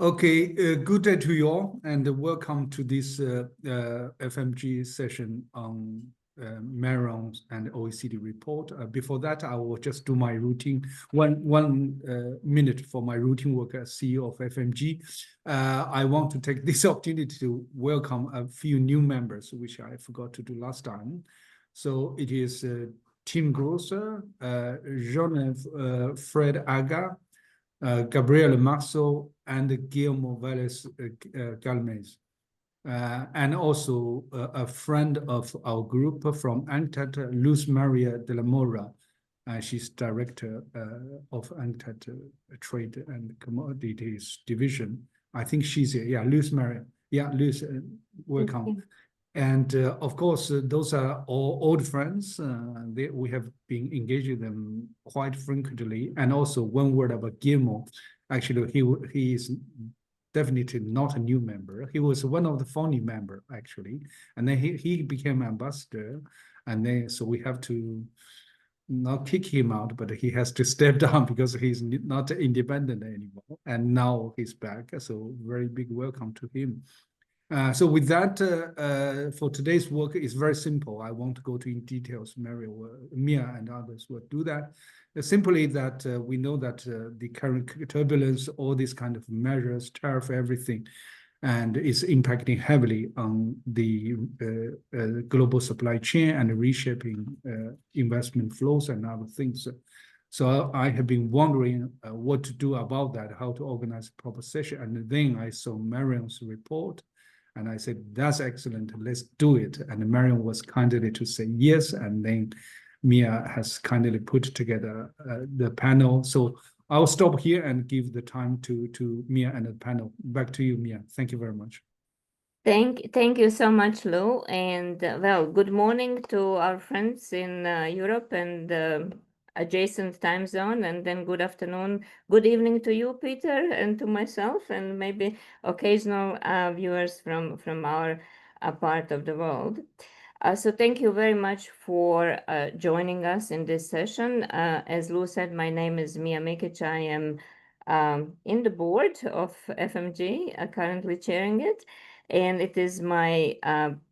Okay, good day to you all, and welcome to this FMG session on Marion and OECD report. Before that, I will just do my routine, one minute for my routine work as CEO of FMG. I want to take this opportunity to welcome a few new members, which I forgot to do last time. So it is Tim Grosser, Jean Fred Aga, Gabriel Marceau, and Guillermo Valles Galmez. And also a friend of our group from UNCTAD, Luz Maria de la Mora. She's director of UNCTAD Trade and Commodities Division. I think she's here. Yeah, Luz Maria. Yeah, Luz, welcome. And of course, those are all old friends. We have been engaging them quite frequently. And also, one word about Guillermo. Actually, he is definitely not a new member. He was one of the founding members, actually. And then he became ambassador. And then, so we have to not kick him out, but he has to step down because he's not independent anymore. And now he's back. So very big welcome to him. So with that, for today's work, it's very simple. I won't go into details. Mia and others will do that. Simply that we know that the current turbulence, all these kind of measures, tariff, everything, and is impacting heavily on the global supply chain and reshaping investment flows and other things. So I have been wondering what to do about that, how to organize a proper session. And then I saw Marion's report. And I said, that's excellent, let's do it. And Marion was kindly to say yes. And then Mia has kindly put together the panel. So I'll stop here and give the time to Mia and the panel. Back to you, Mia. Thank you very much. Thank you so much, Lou. And well, good morning to our friends in Europe and adjacent time zone, and then good afternoon, good evening to you, Peter, and to myself, and maybe occasional viewers from our part of the world. So thank you very much for joining us in this session. As Lou said, my name is Mia Mikic. I am in the board of FMG, currently chairing it. And it is my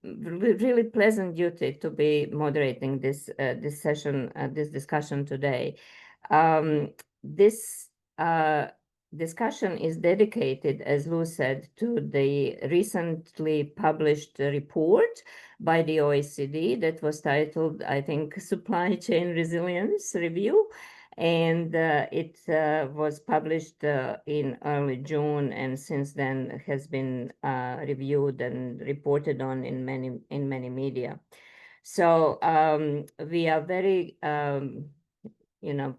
really pleasant duty to be moderating this session, this discussion today. This discussion is dedicated, as Lou said, to the recently published report by the OECD that was titled, I think, Supply Chain Resilience Review. And it was published in early June, and since then has been reviewed and reported on in many media. So we are very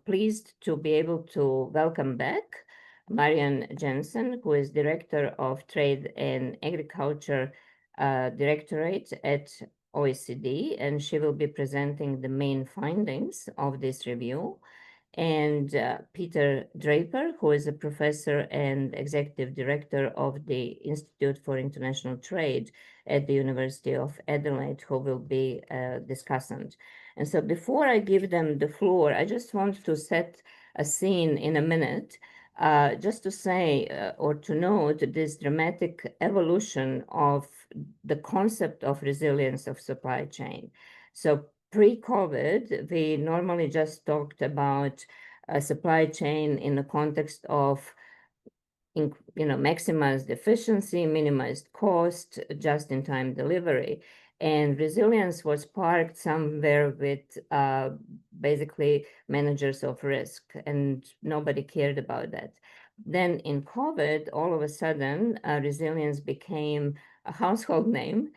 pleased to be able to welcome back Marianne Jensen, who is Director of Trade and Agriculture Directorate at OECD, and she will be presenting the main findings of this review. And Peter Draper, who is a professor and executive director of the Institute for International Trade at the University of Adelaide, who will be a discussant. And so before I give them the floor, I just want to set a scene in a minute, just to say or to note this dramatic evolution of the concept of resilience of supply chain. So pre-COVID, we normally just talked about a supply chain in the context of maximized efficiency, minimized cost, just-in-time delivery. And resilience was parked somewhere with basically managers of risk, and nobody cared about that. Then in COVID, all of a sudden, resilience became a household name.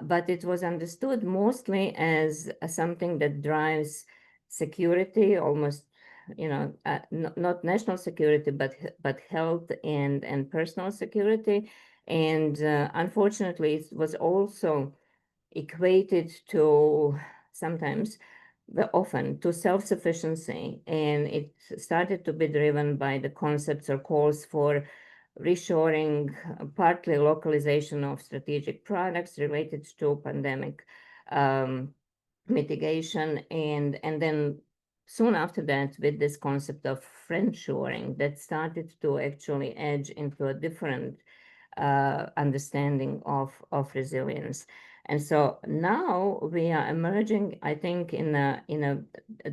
But it was understood mostly as something that drives security, almost, not national security, but health and personal security. And unfortunately, it was also equated to sometimes, often, to self-sufficiency. And it started to be driven by the concepts or calls for reshoring, partly localization of strategic products related to pandemic mitigation, and then soon after that, with this concept of friendshoring that started to actually edge into a different understanding of resilience. And so now we are emerging, I think, in a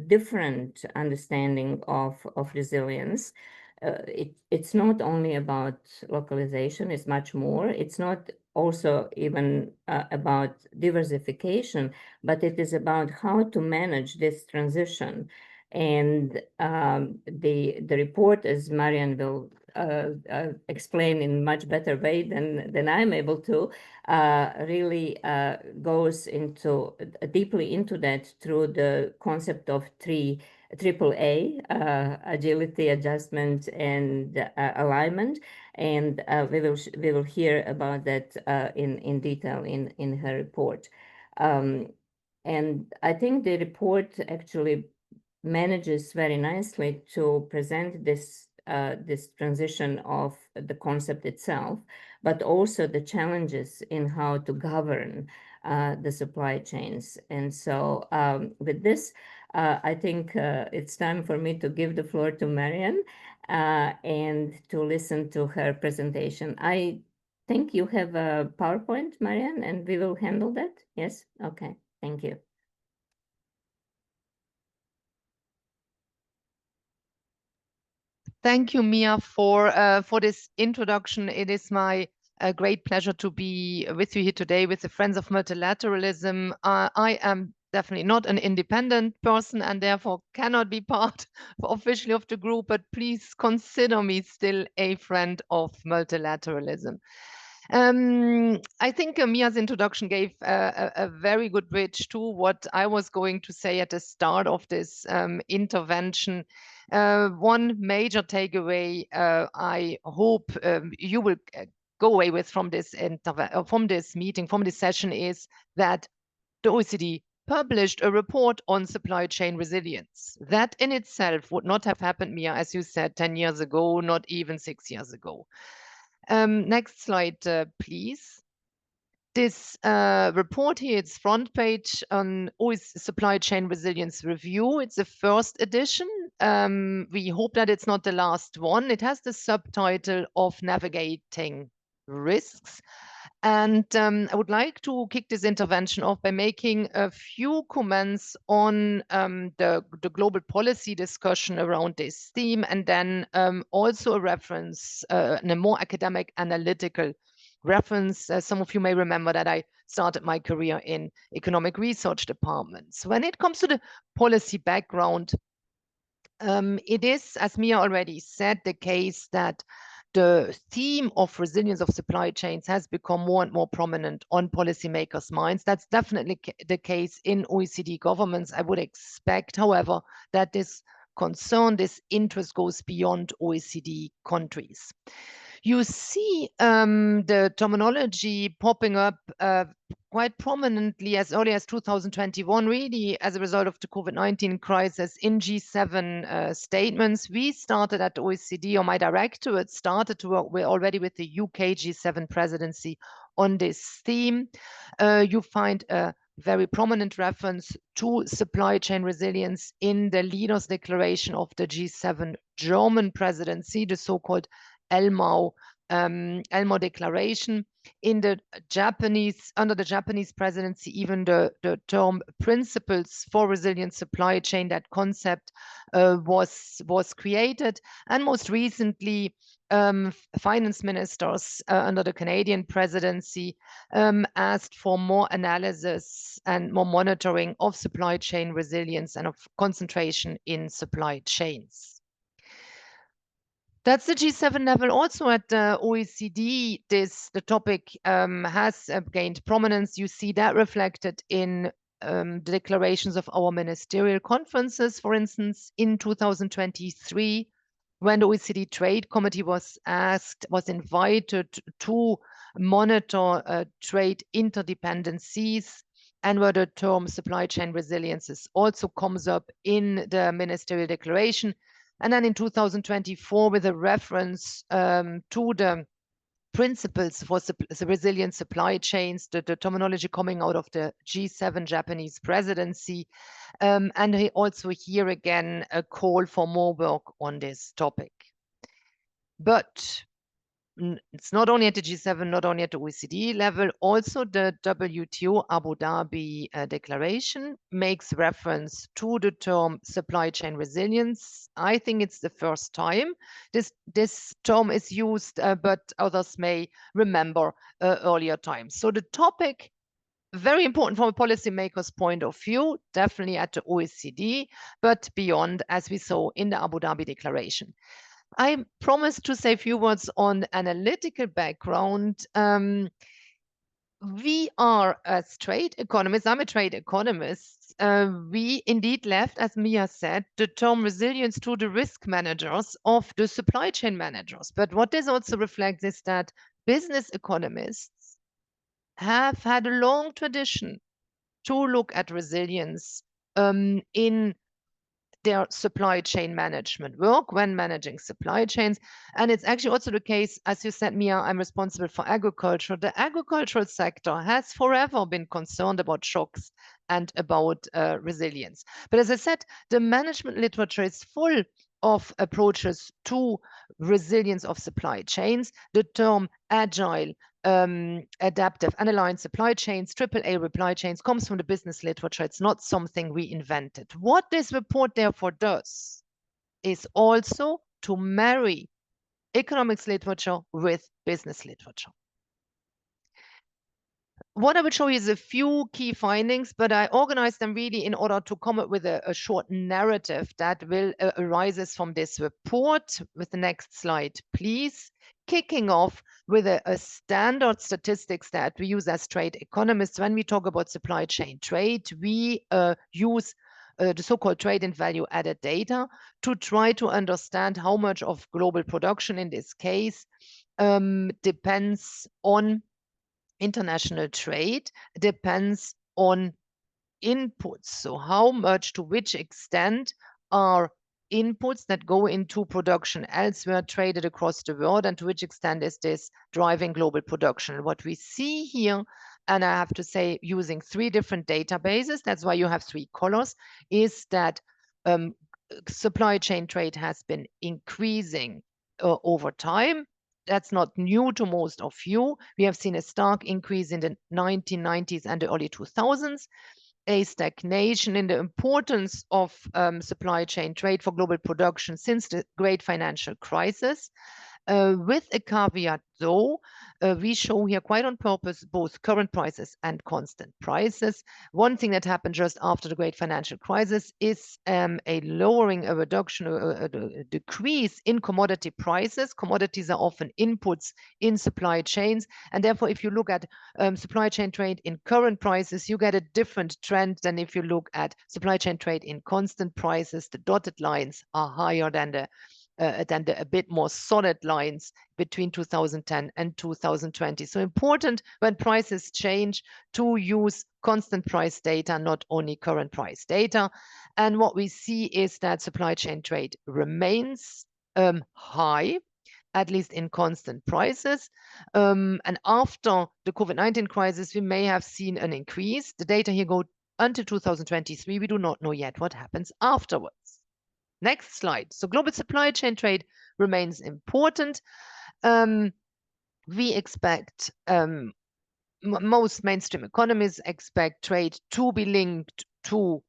different understanding of resilience. It's not only about localization, it's much more. It's not also even about diversification, but it is about how to manage this transition. And the report, as Marian will explain in much better way than I'm able to, really goes into deeply into that through the concept of AAA, agility, adjustment, and alignment. And we will hear about that in detail in her report. And I think the report actually manages very nicely to present this transition of the concept itself, but also the challenges in how to govern the supply chains. And so with this, I think it's time for me to give the floor to Marian and to listen to her presentation. I think you have a PowerPoint, Marian, and we will handle that. Yes? Okay. Thank you. Thank you, Mia, for this introduction. It is my great pleasure to be with you here today with the Friends of Multilateralism. I am definitely not an independent person and therefore cannot be part officially of the group, but please consider me still a friend of multilateralism. I think Mia's introduction gave a very good bridge to what I was going to say at the start of this intervention. One major takeaway I hope you will go away with from this meeting, from this session, is that the OECD published a report on supply chain resilience. That in itself would not have happened, Mia, as you said, 10 years ago, not even 6 years ago. Next slide, please. This report here, it's front page on OECD Supply Chain Resilience Review. It's the first edition. We hope that it's not the last one. It has the subtitle of Navigating Risks. And I would like to kick this intervention off by making a few comments on the global policy discussion around this theme, and then also a reference in a more academic analytical reference. Some of you may remember that I started my career in economic research departments. When it comes to the policy background, it is, as Mia already said, the case that the theme of resilience of supply chains has become more and more prominent on policymakers' minds. That's definitely the case in OECD governments. I would expect, however, that this concern, this interest goes beyond OECD countries. You see the terminology popping up quite prominently as early as 2021, really as a result of the COVID-19 crisis in G7 statements. We started at the OECD, or my directorate started to work already with the UK G7 presidency on this theme. You find a very prominent reference to supply chain resilience in the leaders' declaration of the G7 German presidency, the so-called Elmau Declaration. Under the Japanese presidency, even the term principles for resilient supply chain, that concept was created. And most recently, finance ministers under the Canadian presidency asked for more analysis and more monitoring of supply chain resilience and of concentration in supply chains. That's the G7 level. Also at the OECD, the topic has gained prominence. You see that reflected in the declarations of our ministerial conferences. For instance, in 2023, when the OECD Trade Committee was invited to monitor trade interdependencies, and where the term supply chain resilience also comes up in the ministerial declaration. And then in 2024, with a reference to the principles for the resilient supply chains, the terminology coming out of the G7 Japanese presidency. And he also here again a call for more work on this topic. But it's not only at the G7, not only at the OECD level, also the WTO Abu Dhabi declaration makes reference to the term supply chain resilience. I think it's the first time this term is used, but others may remember earlier times. So the topic, very important from a policymaker's point of view, definitely at the OECD, but beyond, as we saw in the Abu Dhabi declaration. I promised to say a few words on analytical background. We are, as trade economists, I'm a trade economist, we indeed left, as Mia said, the term resilience to the risk managers of the supply chain managers. But what this also reflects is that business economists have had a long tradition to look at resilience in their supply chain management work when managing supply chains. And it's actually also the case, as you said, Mia, I'm responsible for agriculture. The agricultural sector has forever been concerned about shocks and about resilience. But as I said, the management literature is full of approaches to resilience of supply chains. The term agile, adaptive and aligned supply chains, AAA supply chains, comes from the business literature. It's not something we invented. What this report therefore does is also to marry economics literature with business literature. What I will show you is a few key findings, but I organized them really in order to come up with a short narrative that will arises from this report. With the next slide, please. Kicking off with a standard statistics that we use as trade economists. When we talk about supply chain trade, we use the so-called trade and value added data to try to understand how much of global production in this case depends on international trade, depends on inputs. So how much, to which extent are inputs that go into production elsewhere traded across the world, and to which extent is this driving global production? What we see here, and I have to say using 3 different databases, that's why you have 3 colors, is that supply chain trade has been increasing over time. That's not new to most of you. We have seen a stark increase in the 1990s and the early 2000s, a stagnation in the importance of supply chain trade for global production since the great financial crisis. With a caveat though, we show here quite on purpose both current prices and constant prices. One thing that happened just after the great financial crisis is a lowering, a reduction, a decrease in commodity prices. Commodities are often inputs in supply chains, and therefore if you look at supply chain trade in current prices, you get a different trend than if you look at supply chain trade in constant prices. The dotted lines are higher than the a bit more solid lines between 2010 and 2020. So important when prices change to use constant price data, not only current price data. And what we see is that supply chain trade remains high, at least in constant prices. And after the COVID-19 crisis, we may have seen an increase. The data here go until 2023. We do not know yet what happens afterwards. Next slide. So global supply chain trade remains important. We expect, most mainstream economies expect trade to be linked to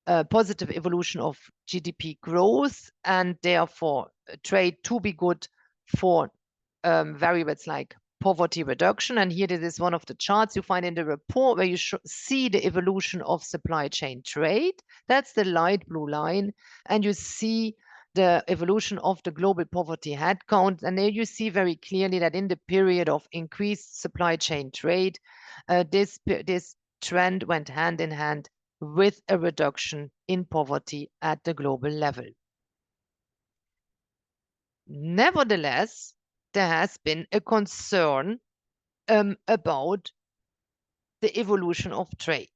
a positive evolution of GDP growth, and therefore trade to be good for variables like poverty reduction. And here, this is one of the charts you find in the report where you see the evolution of supply chain trade. That's the light blue line. And you see the evolution of the global poverty headcount. And there you see very clearly that in the period of increased supply chain trade, this trend went hand in hand with a reduction in poverty at the global level. Nevertheless, there has been a concern about the evolution of trade.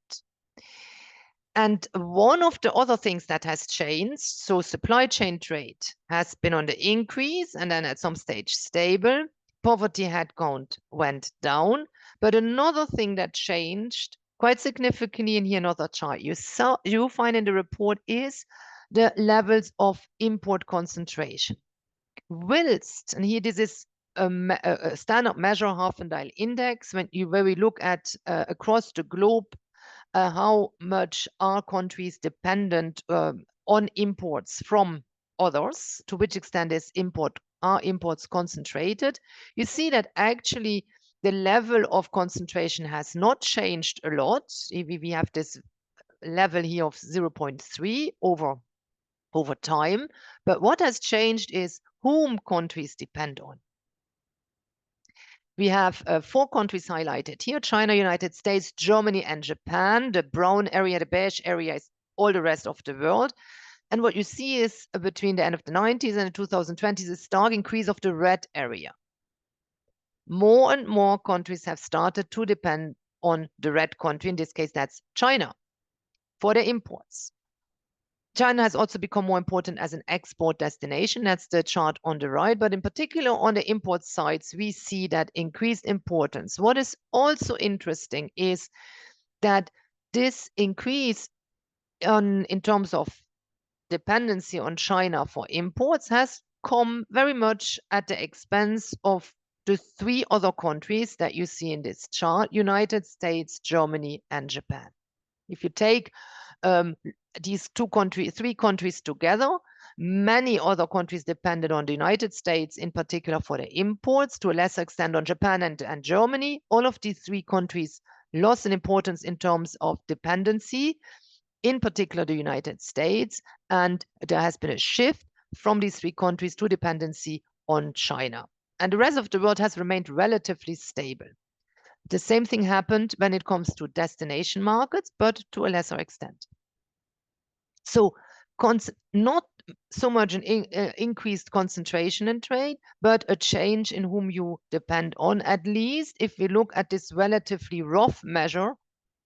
And one of the other things that has changed, so supply chain trade has been on the increase and then at some stage stable. poverty headcount went down. But another thing that changed quite significantly in here, another chart you find in the report is the levels of import concentration. Whilst, and here this is a standard measure Herfindahl index, where we look at across the globe how much are countries dependent on imports from others, to which extent are imports concentrated. You see that actually the level of concentration has not changed a lot. We have this level here of 0.3 over time, but what has changed is whom countries depend on. We have 4 countries highlighted here: China, United States, Germany, and Japan. The brown area, the beige area, is all the rest of the world. And what you see is between the end of the 90s and the 2020s, a stark increase of the red area. More and more countries have started to depend on the red country. In this case, that's China, for their imports. China has also become more important as an export destination. That's the chart on the right. But in particular, on the import sides, we see that increased importance. What is also interesting is that this increase in terms of dependency on China for imports has come very much at the expense of the 3 other countries that you see in this chart: United States, Germany, and Japan. If you take these 3 countries together, many other countries depended on the United States, in particular for the imports, to a lesser extent on Japan and Germany. All of these 3 countries lost in importance in terms of dependency, in particular the United States, and there has been a shift from these 3 countries to dependency on China. And the rest of the world has remained relatively stable. The same thing happened when it comes to destination markets, but to a lesser extent. So not so much an increased concentration in trade, but a change in whom you depend on, at least if we look at this relatively rough measure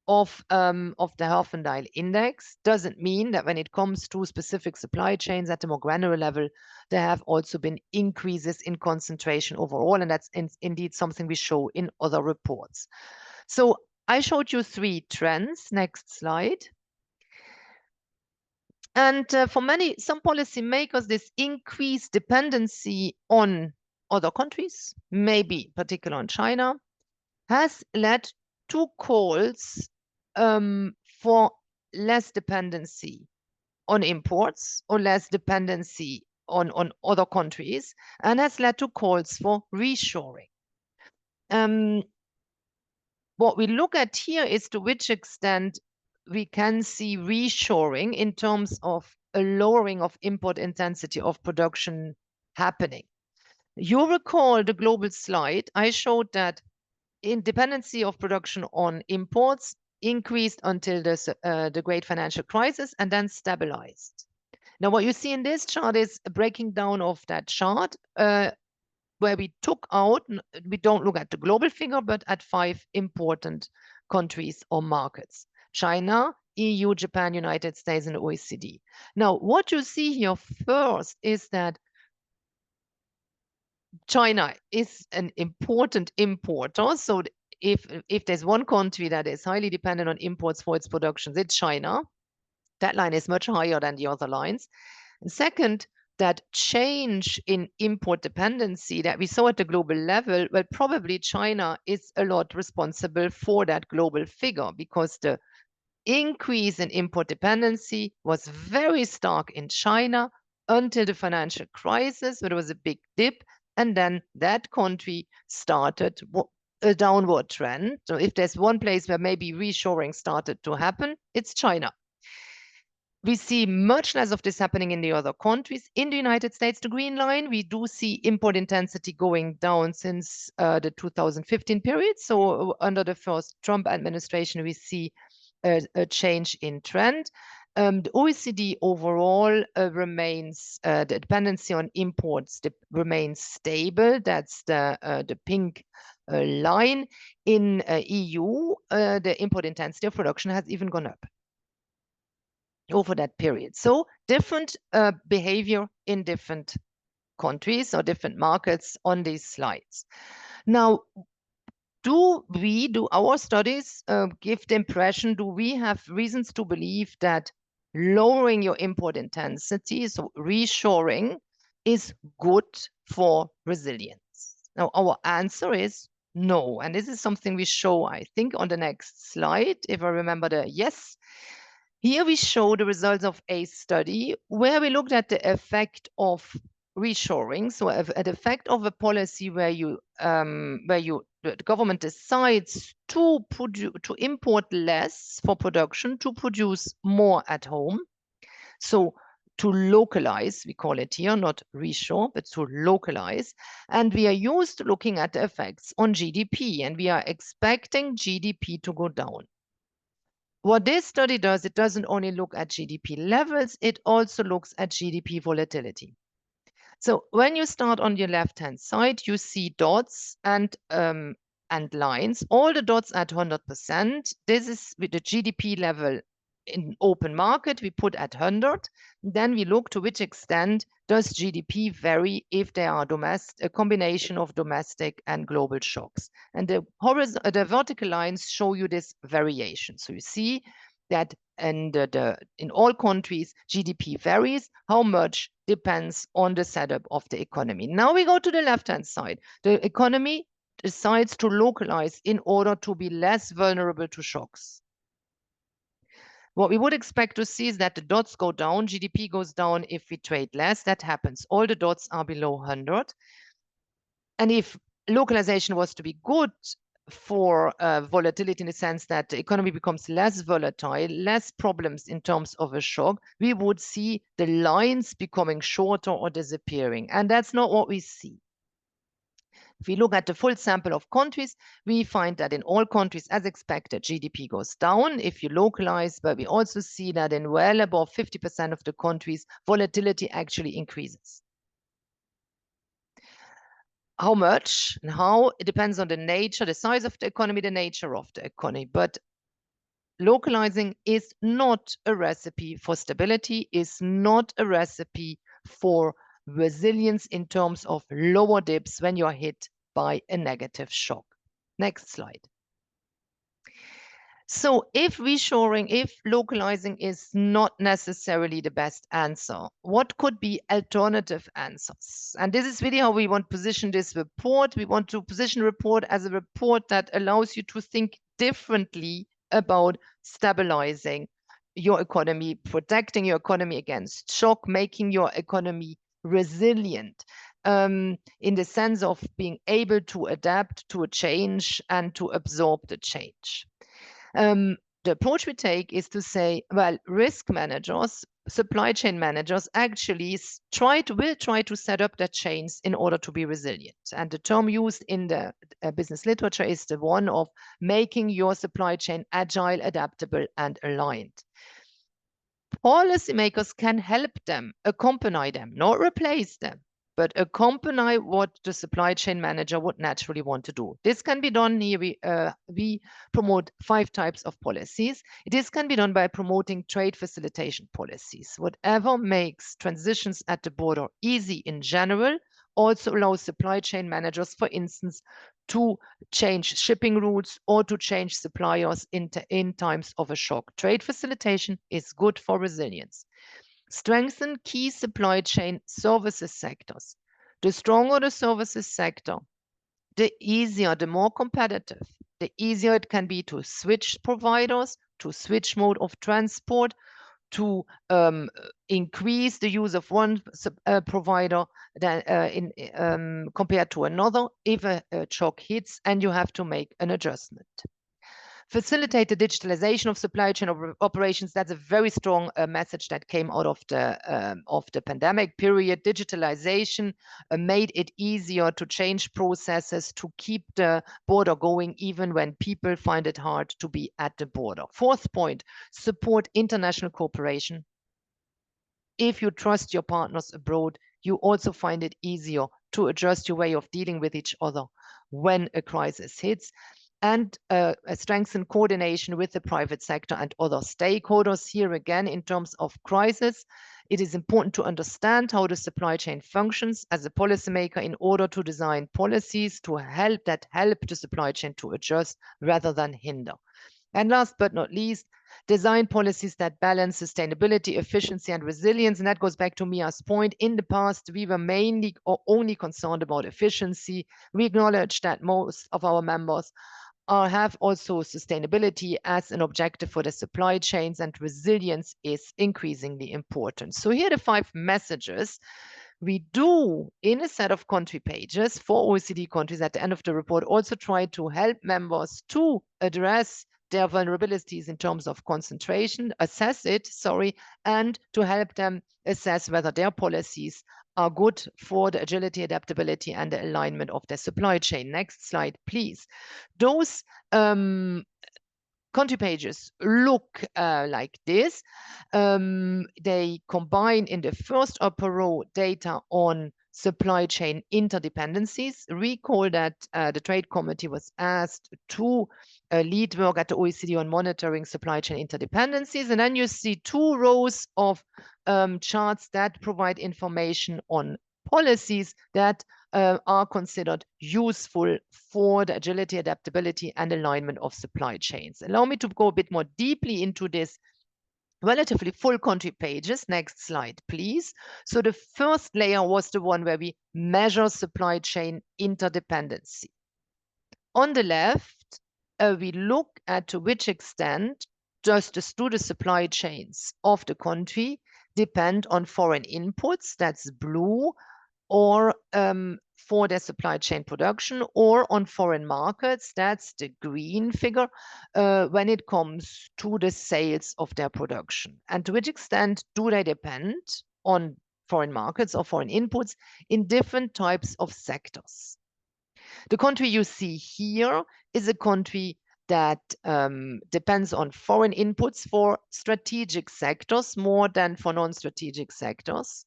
of the Herfindahl index. Doesn't mean that when it comes to specific supply chains at a more granular level, there have also been increases in concentration overall, and that's indeed something we show in other reports. So I showed you 3 trends. Next slide. And for some policymakers, this increased dependency on other countries, maybe particularly on China, has led to calls for less dependency on imports or less dependency on other countries, and has led to calls for reshoring. What we look at here is to which extent we can see reshoring in terms of a lowering of import intensity of production happening. You recall the global slide. I showed that dependency of production on imports increased until the great financial crisis and then stabilized. Now, what you see in this chart is a breaking down of that chart where we took out, we don't look at the global figure, but at 5 important countries or markets: China, EU, Japan, United States, and OECD. Now, what you see here first is that China is an important importer. So if there's one country that is highly dependent on imports for its productions, it's China. That line is much higher than the other lines. And second, that change in import dependency that we saw at the global level, well, probably China is a lot responsible for that global figure, because the increase in import dependency was very stark in China until the financial crisis, where there was a big dip, and then that country started a downward trend. So if there's one place where maybe reshoring started to happen, it's China. We see much less of this happening in the other countries. In the United States, the green line, we do see import intensity going down since the 2015 period. So under the first Trump administration, we see a change in trend. The OECD overall remains, the dependency on imports remains stable. That's the pink line. In EU, the import intensity of production has even gone up over that period. So different behavior in different countries or different markets on these slides. Now, do our studies give the impression, do we have reasons to believe that lowering your import intensity, so reshoring, is good for resilience? Now, our answer is no. And this is something we show, I think, on the next slide, if I remember the yes. Here we show the results of a study where we looked at the effect of reshoring, so an effect of a policy where the government decides to import less for production, to produce more at home. So to localize, we call it here, not reshore, but to localize. And we are used to looking at the effects on GDP, and we are expecting GDP to go down. What this study does, it doesn't only look at GDP levels, it also looks at GDP volatility. So when you start on your left-hand side, you see dots and lines. All the dots at 100%. This is with the GDP level in open market, we put at 100. Then we look to which extent does GDP vary if there are a combination of domestic and global shocks. And the vertical lines show you this variation. So you see that in all countries, GDP varies. How much depends on the setup of the economy. Now we go to the left-hand side. The economy decides to localize in order to be less vulnerable to shocks. What we would expect to see is that the dots go down, GDP goes down if we trade less. That happens. All the dots are below 100. And if localization was to be good for volatility in the sense that the economy becomes less volatile, less problems in terms of a shock, we would see the lines becoming shorter or disappearing. And that's not what we see. If we look at the full sample of countries, we find that in all countries, as expected, GDP goes down if you localize, but we also see that in well above 50% of the countries, volatility actually increases. How much and how, it depends on the nature, the size of the economy, the nature of the economy. But localizing is not a recipe for stability, is not a recipe for resilience in terms of lower dips when you're hit by a negative shock. Next slide. So if reshoring, if localizing is not necessarily the best answer, what could be alternative answers? And this is really how we want to position this report. We want to position the report as a report that allows you to think differently about stabilizing your economy, protecting your economy against shock, making your economy resilient, in the sense of being able to adapt to a change and to absorb the change. The approach we take is to say, well, risk managers, supply chain managers actually will try to set up their chains in order to be resilient. And the term used in the business literature is the one of making your supply chain agile, adaptable, and aligned. Policymakers can help them, accompany them, not replace them, but accompany what the supply chain manager would naturally want to do. This can be done here. We promote 5 types of policies. This can be done by promoting trade facilitation policies. Whatever makes transitions at the border easy in general also allows supply chain managers, for instance, to change shipping routes or to change suppliers in times of a shock. Trade facilitation is good for resilience. Strengthen key supply chain services sectors. The stronger the services sector, the easier, the more competitive, the easier it can be to switch providers, to switch mode of transport, to increase the use of one provider compared to another if a shock hits and you have to make an adjustment. Facilitate the digitalization of supply chain operations. That's a very strong message that came out of the pandemic period. Digitalization made it easier to change processes, to keep the border going, even when people find it hard to be at the border. 4th point, support international cooperation. If you trust your partners abroad, you also find it easier to adjust your way of dealing with each other when a crisis hits. And strengthen coordination with the private sector and other stakeholders. Here again, in terms of crisis, it is important to understand how the supply chain functions as a policymaker in order to design policies to help the supply chain to adjust rather than hinder. And last but not least, design policies that balance sustainability, efficiency, and resilience. And that goes back to Mia's point. In the past, we were mainly or only concerned about efficiency. We acknowledge that most of our members have also sustainability as an objective for the supply chains, and resilience is increasingly important. So here are the 5 messages we do in a set of country pages for OECD countries at the end of the report. Also try to help members to address their vulnerabilities in terms of concentration, and to help them assess whether their policies are good for the agility, adaptability, and the alignment of their supply chain. Next slide, please. Those country pages look like this. They combine in the first upper row data on supply chain interdependencies. Recall that the Trade Committee was asked to lead work at the OECD on monitoring supply chain interdependencies. And then you see 2 rows of charts that provide information on policies that are considered useful for the agility, adaptability, and alignment of supply chains. Allow me to go a bit more deeply into this relatively full country pages. Next slide, please. So the first layer was the one where we measure supply chain interdependency. On the left, we look at to which extent do the supply chains of the country depend on foreign inputs, that's blue, or for their supply chain production, or on foreign markets, that's the green figure, when it comes to the sales of their production. And to which extent do they depend on foreign markets or foreign inputs in different types of sectors? The country you see here is a country that depends on foreign inputs for strategic sectors more than for non-strategic sectors.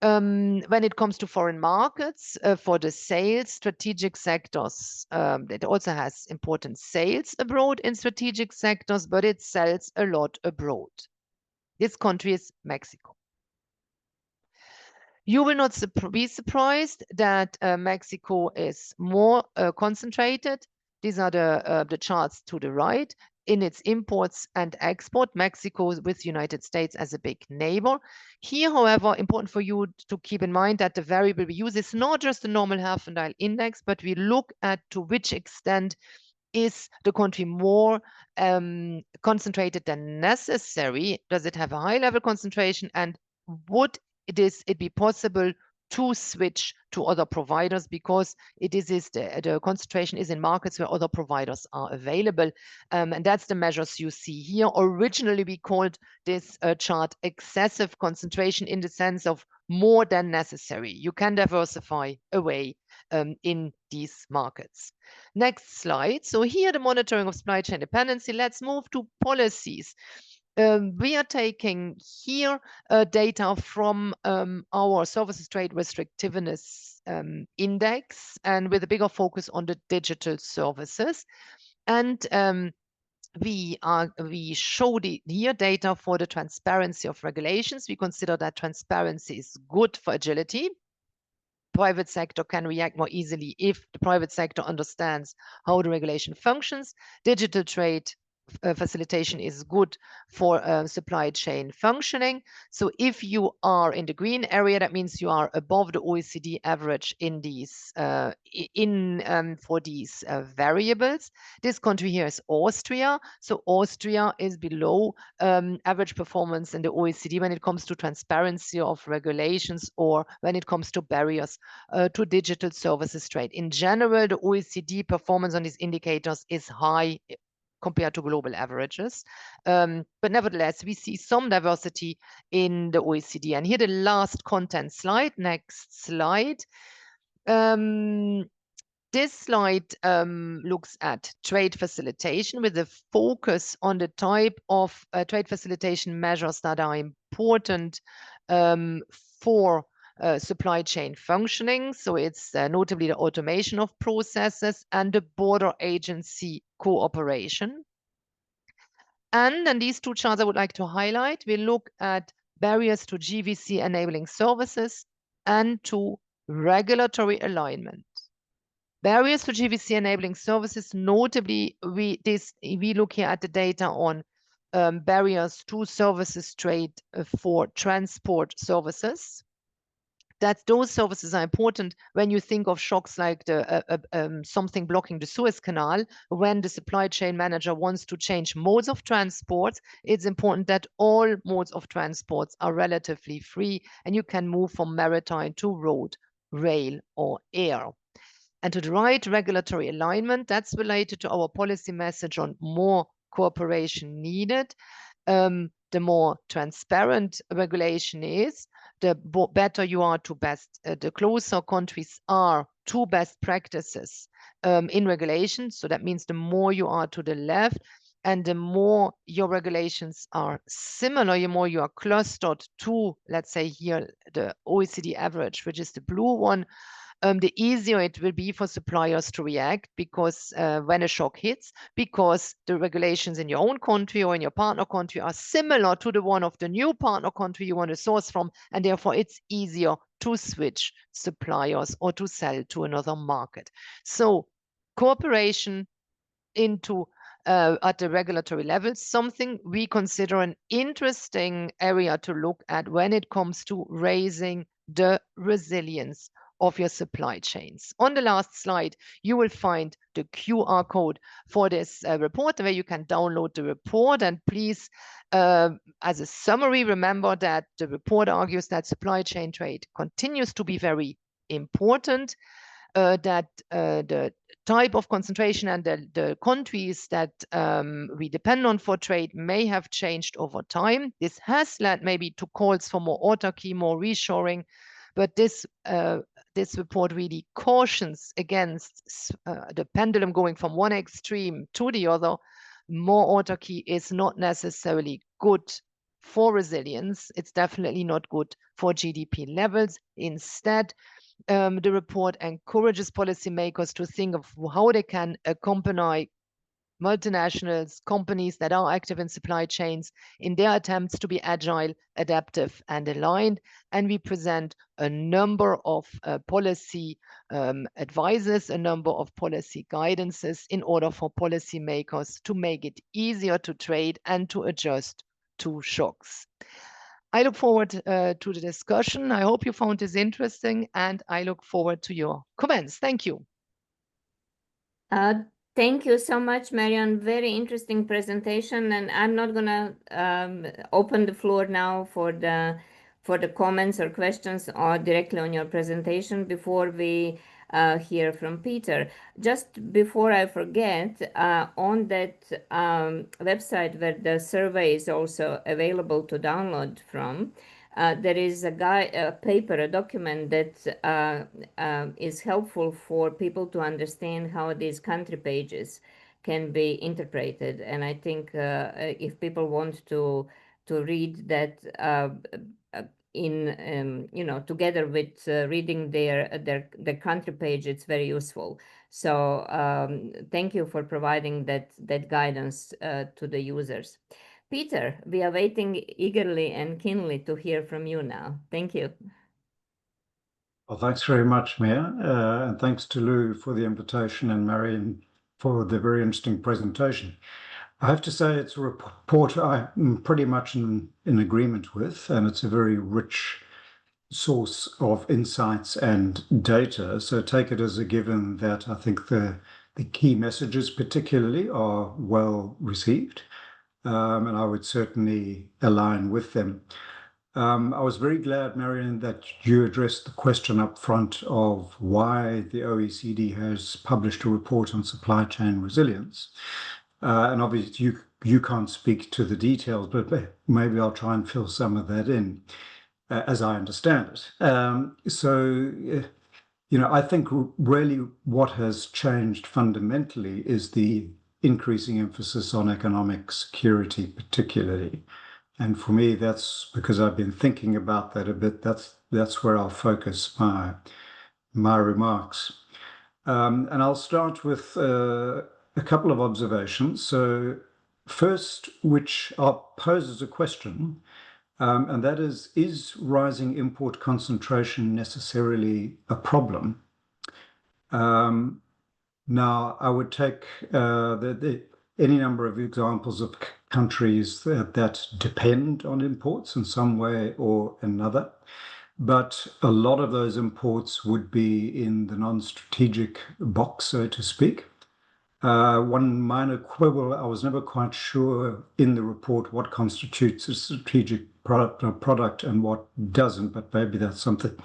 When it comes to foreign markets, for the sales, strategic sectors, it also has important sales abroad in strategic sectors, but it sells a lot abroad. This country is Mexico. You will not be surprised that Mexico is more concentrated. These are the charts to the right. In its imports and export, Mexico with the United States as a big neighbor. Here, however, important for you to keep in mind that the variable we use is not just the normal Herfindahl index, but we look at to which extent is the country more concentrated than necessary? Does it have a high level concentration? And would it be possible to switch to other providers, because the concentration is in markets where other providers are available. And that's the measures you see here. Originally, we called this chart excessive concentration in the sense of more than necessary. You can diversify away in these markets. Next slide. So here, the monitoring of supply chain dependency. Let's move to policies. We are taking here data from our services trade restrictiveness index, and with a bigger focus on the digital services. And we show here data for the transparency of regulations. We consider that transparency is good for agility. Private sector can react more easily if the private sector understands how the regulation functions. Digital trade facilitation is good for supply chain functioning. So if you are in the green area, that means you are above the OECD average in these for these variables. This country here is Austria. So Austria is below average performance in the OECD when it comes to transparency of regulations, or when it comes to barriers to digital services trade. In general, the OECD performance on these indicators is high compared to global averages. But nevertheless, we see some diversity in the OECD. And here the last content slide, next slide. This slide looks at trade facilitation with a focus on the type of trade facilitation measures that are important for supply chain functioning. So it's notably the automation of processes and the border agency cooperation. And then these 2 charts I would like to highlight. We look at barriers to GVC enabling services, and to regulatory alignment. Barriers to GVC enabling services, notably, we look here at the data on barriers to services trade for transport services. That those services are important when you think of shocks like something blocking the Suez Canal. When the supply chain manager wants to change modes of transport, it's important that all modes of transport are relatively free and you can move from maritime to road, rail, or air. And to the right, regulatory alignment, that's related to our policy message on more cooperation needed. The more transparent regulation is, the better you are to best, the closer countries are to best practices in regulation. So that means the more you are to the left, and the more your regulations are similar, the more you are clustered to, let's say here, the OECD average, which is the blue one, the easier it will be for suppliers to react, because when a shock hits, because the regulations in your own country or in your partner country are similar to the one of the new partner country you want to source from, and therefore it's easier to switch suppliers or to sell to another market. So cooperation into at the regulatory level, something we consider an interesting area to look at when it comes to raising the resilience of your supply chains. On the last slide, you will find the QR code for this report where you can download the report. And please, as a summary, remember that the report argues that supply chain trade continues to be very important, that the type of concentration and the countries that we depend on for trade may have changed over time. This has led maybe to calls for more autarky, more reshoring, but this report really cautions against the pendulum going from one extreme to the other. More autarky is not necessarily good for resilience. It's definitely not good for GDP levels. Instead, the report encourages policymakers to think of how they can accompany multinationals, companies that are active in supply chains in their attempts to be agile, adaptive, and aligned. And we present a number of policy advices, a number of policy guidances in order for policymakers to make it easier to trade and to adjust to shocks. I look forward to the discussion. I hope you found this interesting, and I look forward to your comments. Thank you. Thank you so much, Marion. Very interesting presentation, and I'm not gonna open the floor now for the comments or questions or directly on your presentation before we hear from Peter. Just before I forget, on that website where the survey is also available to download from, there is a paper, a document that is helpful for people to understand how these country pages can be interpreted. And I think if people want to read that together with reading their country page, it's very useful. So thank you for providing that guidance to the users. Peter, we are waiting eagerly and keenly to hear from you now. Thank you. Well, thanks very much, Mia, and thanks to Lou for the invitation and Marion for the very interesting presentation. I have to say it's a report I'm pretty much in agreement with, and it's a very rich source of insights and data. So take it as a given that I think the key messages particularly are well received. And I would certainly align with them. I was very glad, Marion, that you addressed the question up front of why the OECD has published a report on supply chain resilience. And obviously you can't speak to the details, but maybe I'll try and fill some of that in as I understand it. I think really what has changed fundamentally is the increasing emphasis on economic security, particularly. And for me, that's because I've been thinking about that a bit. That's where I'll focus my remarks. And I'll start with a couple of observations. So first, which I'll pose as a question, And that is rising import concentration necessarily a problem? Now, I would take any number of examples of countries that depend on imports in some way or another, but a lot of those imports would be in the non-strategic box, so to speak. One minor quibble, I was never quite sure in the report what constitutes a strategic product and what doesn't, but maybe that's something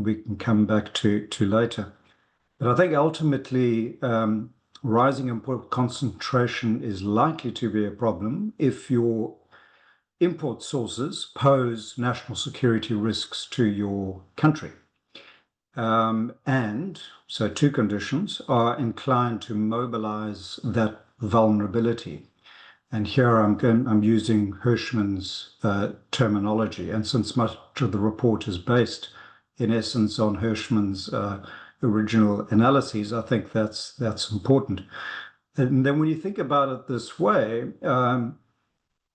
we can come back to later. But I think ultimately rising import concentration is likely to be a problem if your import sources pose national security risks to your country. And so two conditions are inclined to mobilize that vulnerability. And here I'm using Hirschman's terminology. And since much of the report is based in essence on Hirschman's original analyses, I think that's important. And then when you think about it this way,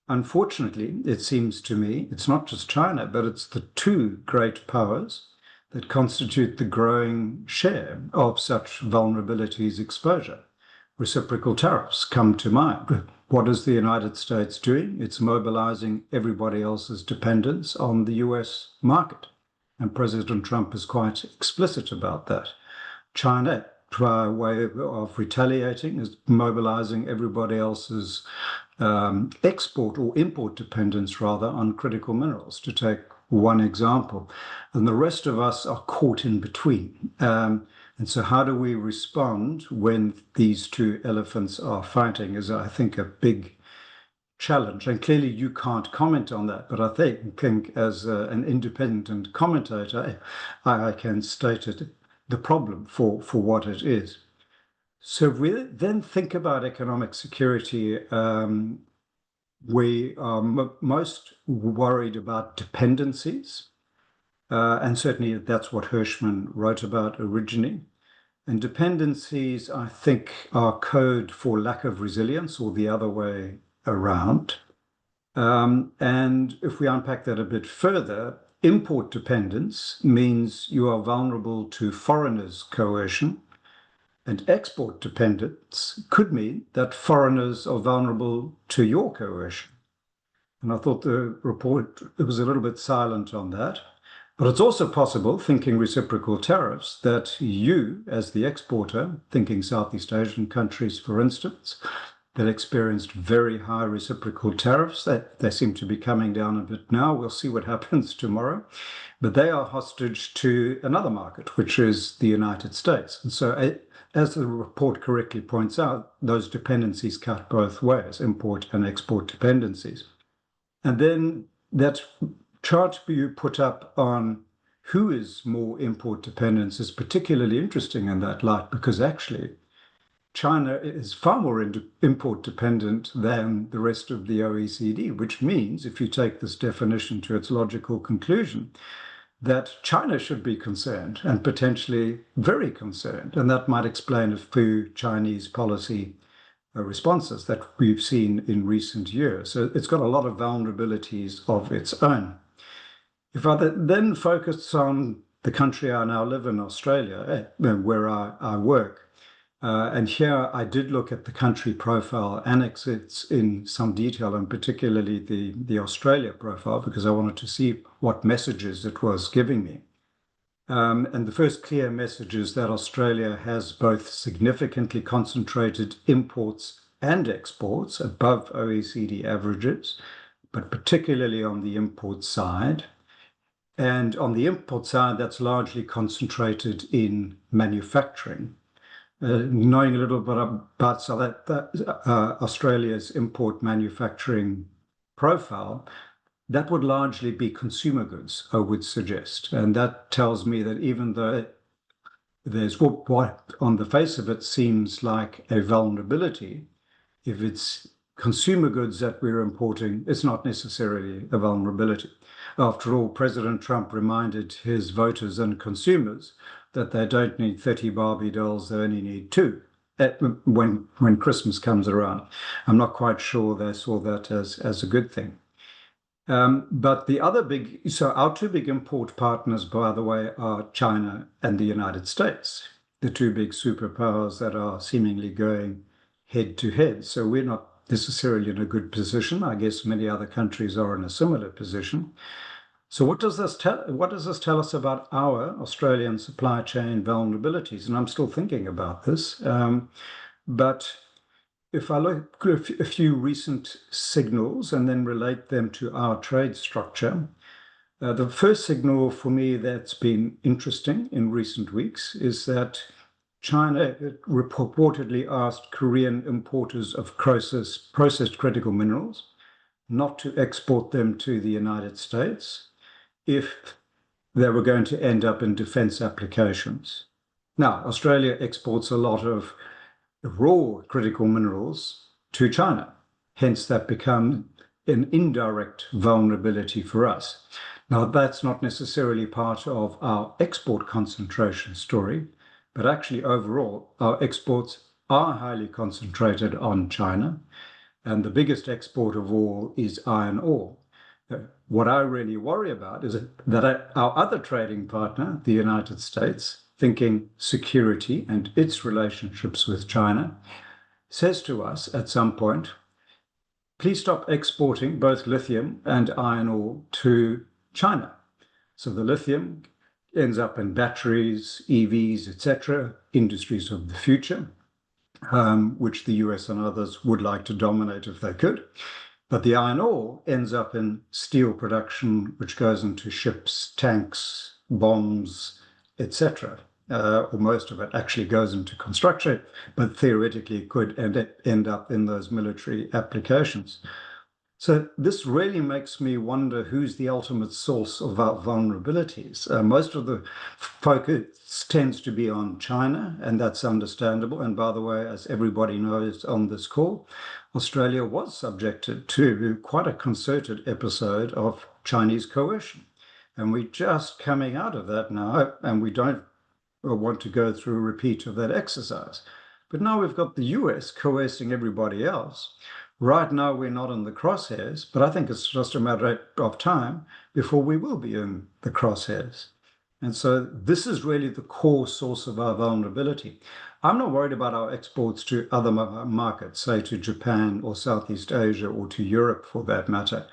unfortunately, it seems to me, it's not just China, but it's the two great powers that constitute the growing share of such vulnerabilities exposure. Reciprocal tariffs come to mind. What is the United States doing? It's mobilizing everybody else's dependence on the US market. And President Trump is quite explicit about that. China, by way of retaliating, is mobilizing everybody else's export or import dependence, rather, on critical minerals, to take one example. And the rest of us are caught in between. And so how do we respond when these two elephants are fighting is, I think, a big challenge. And clearly you can't comment on that, but I think as an independent commentator, I can state it, the problem for what it is. So if we then think about economic security, we are most worried about dependencies. And certainly that's what Hirschman wrote about originally. And dependencies, I think, are code for lack of resilience, or the other way around. And if we unpack that a bit further, import dependence means you are vulnerable to foreigners' coercion, and export dependence could mean that foreigners are vulnerable to your coercion. And I thought the report was a little bit silent on that. But it's also possible, thinking reciprocal tariffs, that you, as the exporter, thinking Southeast Asian countries, for instance, that experienced very high reciprocal tariffs, that they seem to be coming down a bit now. We'll see what happens tomorrow. But they are hostage to another market, which is the United States. And so, as the report correctly points out, those dependencies cut both ways, import and export dependencies. And then that chart you put up on who is more import dependent is particularly interesting in that light, because actually China is far more import dependent than the rest of the OECD, which means, if you take this definition to its logical conclusion, that China should be concerned, and potentially very concerned. And that might explain a few Chinese policy responses that we've seen in recent years. So it's got a lot of vulnerabilities of its own. If I then focus on the country I now live in, Australia, where I work, and here I did look at the country profile annexes in some detail, and particularly the Australia profile, because I wanted to see what messages it was giving me. And the first clear message is that Australia has both significantly concentrated imports and exports above OECD averages, but particularly on the import side. And on the import side, that's largely concentrated in manufacturing. Knowing a little bit about Australia's import manufacturing profile, that would largely be consumer goods, I would suggest. And that tells me that even though there's what on the face of it seems like a vulnerability, if it's consumer goods that we're importing, it's not necessarily a vulnerability. After all, President Trump reminded his voters and consumers that they don't need 30 Barbie dolls, they only need 2 when Christmas comes around. I'm not quite sure they saw that as a good thing. But the other so our two big import partners, by the way, are China and the United States, the two big superpowers that are seemingly going head to head. So we're not necessarily in a good position. I guess many other countries are in a similar position. So what does this tell us about our Australian supply chain vulnerabilities? And I'm still thinking about this. But if I look at a few recent signals and then relate them to our trade structure, the first signal for me that's been interesting in recent weeks is that China reportedly asked Korean importers of processed critical minerals not to export them to the United States if they were going to end up in defense applications. Now, Australia exports a lot of raw critical minerals to China. Hence, that becomes an indirect vulnerability for us. Now, that's not necessarily part of our export concentration story, but actually overall, our exports are highly concentrated on China, and the biggest export of all is iron ore. What I really worry about is that our other trading partner, the United States, thinking security and its relationships with China, says to us at some point, please stop exporting both lithium and iron ore to China. So the lithium ends up in batteries, EVs, etc., industries of the future, which the US and others would like to dominate if they could. But the iron ore ends up in steel production, which goes into ships, tanks, bombs, etc. Or most of it actually goes into construction, but theoretically could end up in those military applications. So this really makes me wonder who's the ultimate source of our vulnerabilities. Most of the focus tends to be on China, and that's understandable. And by the way, as everybody knows on this call, Australia was subjected to quite a concerted episode of Chinese coercion. And we're just coming out of that now, and we don't want to go through a repeat of that exercise. But now we've got the US coercing everybody else. Right now, we're not in the crosshairs, but I think it's just a matter of time before we will be in the crosshairs. And so this is really the core source of our vulnerability. I'm not worried about our exports to other markets, say to Japan or Southeast Asia or to Europe for that matter.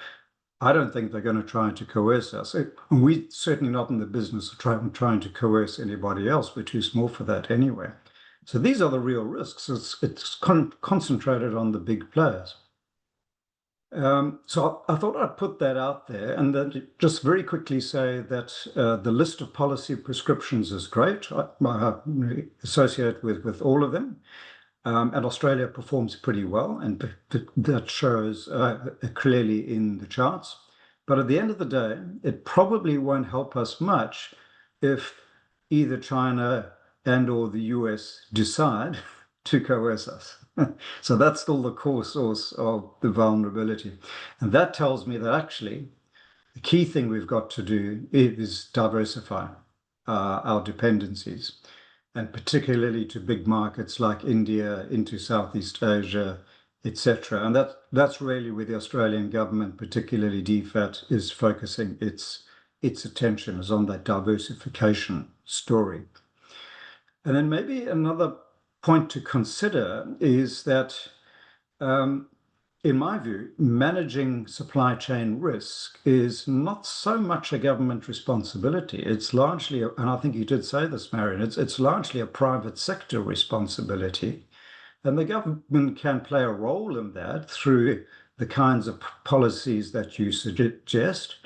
I don't think they're going to try to coerce us. And we're certainly not in the business of trying to coerce anybody else. We're too small for that anyway. So these are the real risks. It's concentrated on the big players. So I thought I'd put that out there and then just very quickly say that the list of policy prescriptions is great. I associate with all of them. And Australia performs pretty well, and that shows clearly in the charts. But at the end of the day, it probably won't help us much if either China and or the US decide to coerce us. So that's still the core source of the vulnerability. And that tells me that actually the key thing we've got to do is diversify our dependencies, and particularly to big markets like India, into Southeast Asia, etc. And that's really where the Australian government, particularly DFAT, is focusing its attention, is on that diversification story. And then maybe another point to consider is that, in my view, managing supply chain risk is not so much a government responsibility. It's largely, and I think you did say this, Marion, it's largely a private sector responsibility. And the government can play a role in that through the kinds of policies that you suggest,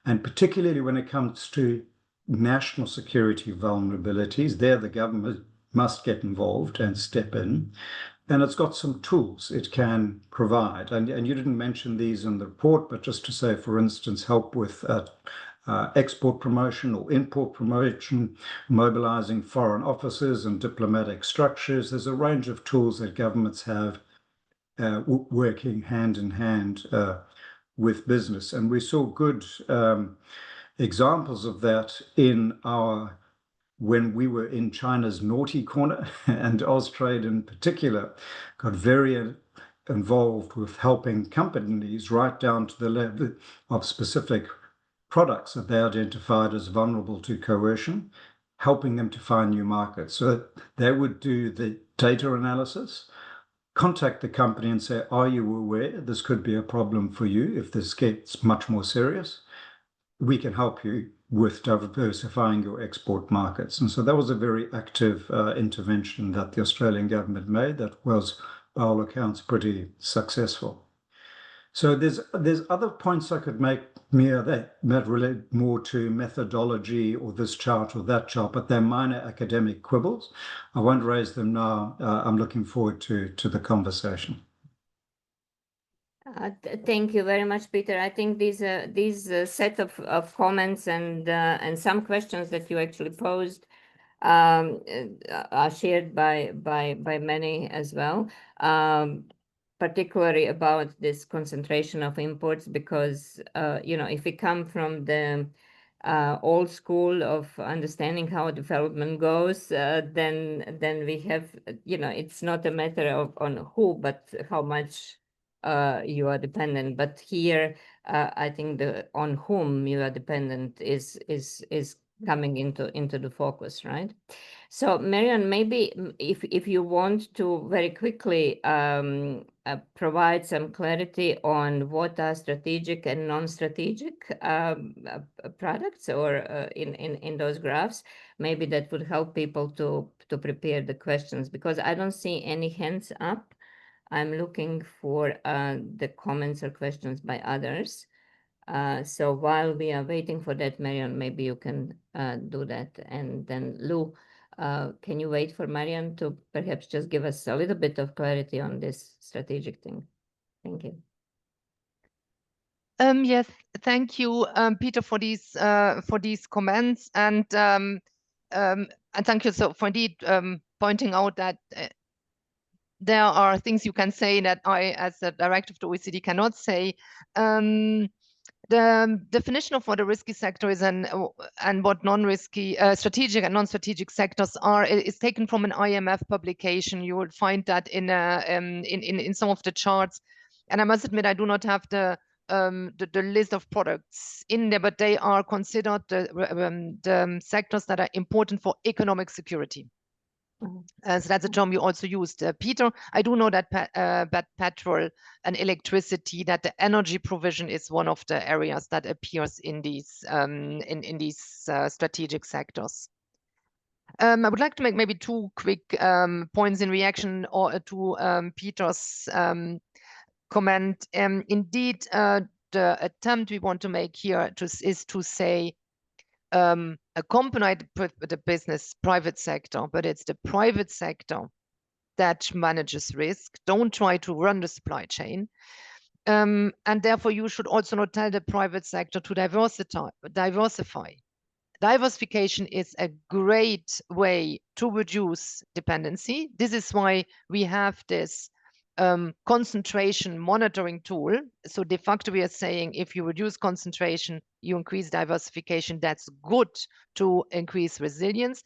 and particularly when it comes to national security vulnerabilities, there the government must get involved and step in. And it's got some tools it can provide. And you didn't mention these in the report, but just to say, for instance, help with export promotion or import promotion, mobilizing foreign offices and diplomatic structures. There's a range of tools that governments have working hand in hand with business. And we saw good examples of that when we were in China's naughty corner, and Austrade in particular got very involved with helping companies right down to the level of specific products that they identified as vulnerable to coercion, helping them to find new markets. So they would do the data analysis, contact the company and say, are you aware this could be a problem for you if this gets much more serious? We can help you with diversifying your export markets. And so that was a very active intervention that the Australian government made that was, by all accounts, pretty successful. So there's other points I could make, Mia, that relate more to methodology or this chart or that chart, but they're minor academic quibbles. I won't raise them now. I'm looking forward to the conversation. Thank you very much, Peter. I think these set of comments and some questions that you actually posed are shared by many as well, particularly about this concentration of imports, because if we come from the old school of understanding how development goes, then we have, it's not a matter of on who, but how much you are dependent. But here, I think the on whom you are dependent is coming into the focus, right? So, Marion, maybe if you want to very quickly provide some clarity on what are strategic and non-strategic products, or in those graphs, maybe that would help people to prepare the questions, because I don't see any hands up. I'm looking for the comments or questions by others. So while we are waiting for that, Marion, maybe you can do that. And then Lou, can you wait for Marion to perhaps just give us a little bit of clarity on this strategic thing? Thank you. Yes, thank you, Peter, for these comments, and thank you for indeed pointing out that there are things you can say that I, as the director of the OECD, cannot say. The definition of what a risky sector is and what non-risky, strategic and non-strategic sectors are is taken from an IMF publication. You will find that in some of the charts. And I must admit, I do not have the list of products in there, but they are considered the sectors that are important for economic security. So that's a term you also used, Peter. I do know that petrol and electricity, that the energy provision is one of the areas that appears in these strategic sectors. I would like to make maybe two quick points in reaction to Peter's comment. Indeed, the attempt we want to make here is to say, accompanied with the business private sector, but it's the private sector that manages risk. Don't try to run the supply chain. And therefore, you should also not tell the private sector to diversify. Diversification is a great way to reduce dependency. This is why we have this concentration monitoring tool. So de facto, we are saying if you reduce concentration, you increase diversification. That's good to increase resilience.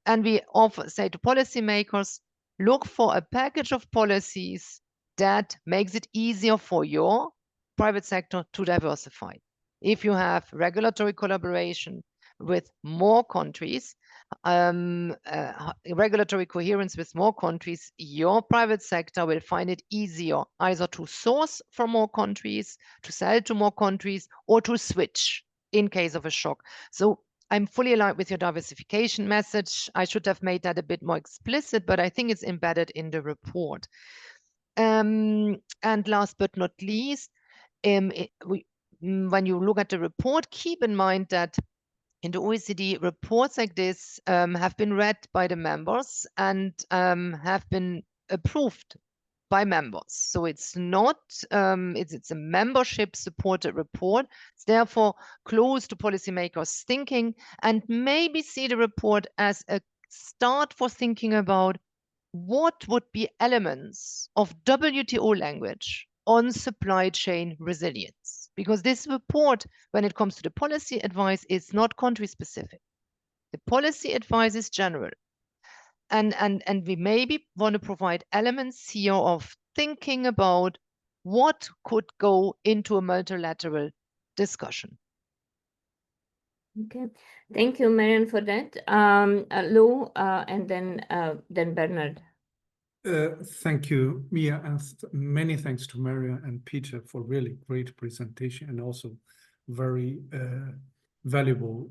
And we often say to policymakers, look for a package of policies that makes it easier for your private sector to diversify. If you have regulatory collaboration with more countries, regulatory coherence with more countries, your private sector will find it easier either to source from more countries, to sell to more countries, or to switch in case of a shock. So I'm fully aligned with your diversification message. I should have made that a bit more explicit, but I think it's embedded in the report. And last but not least, when you look at the report, keep in mind that in the OECD, reports like this have been read by the members and have been approved by members. So it's not, it's a membership supported report. It's therefore close to policymakers' thinking, and maybe see the report as a start for thinking about what would be elements of WTO language on supply chain resilience. Because this report, when it comes to the policy advice, is not country specific. The policy advice is general. And we maybe want to provide elements here of thinking about what could go into a multilateral discussion. Okay, thank you, Marion, for that. Lou, and then Bernard. Thank you, Mia, and many thanks to Marion and Peter for really great presentation and also very valuable,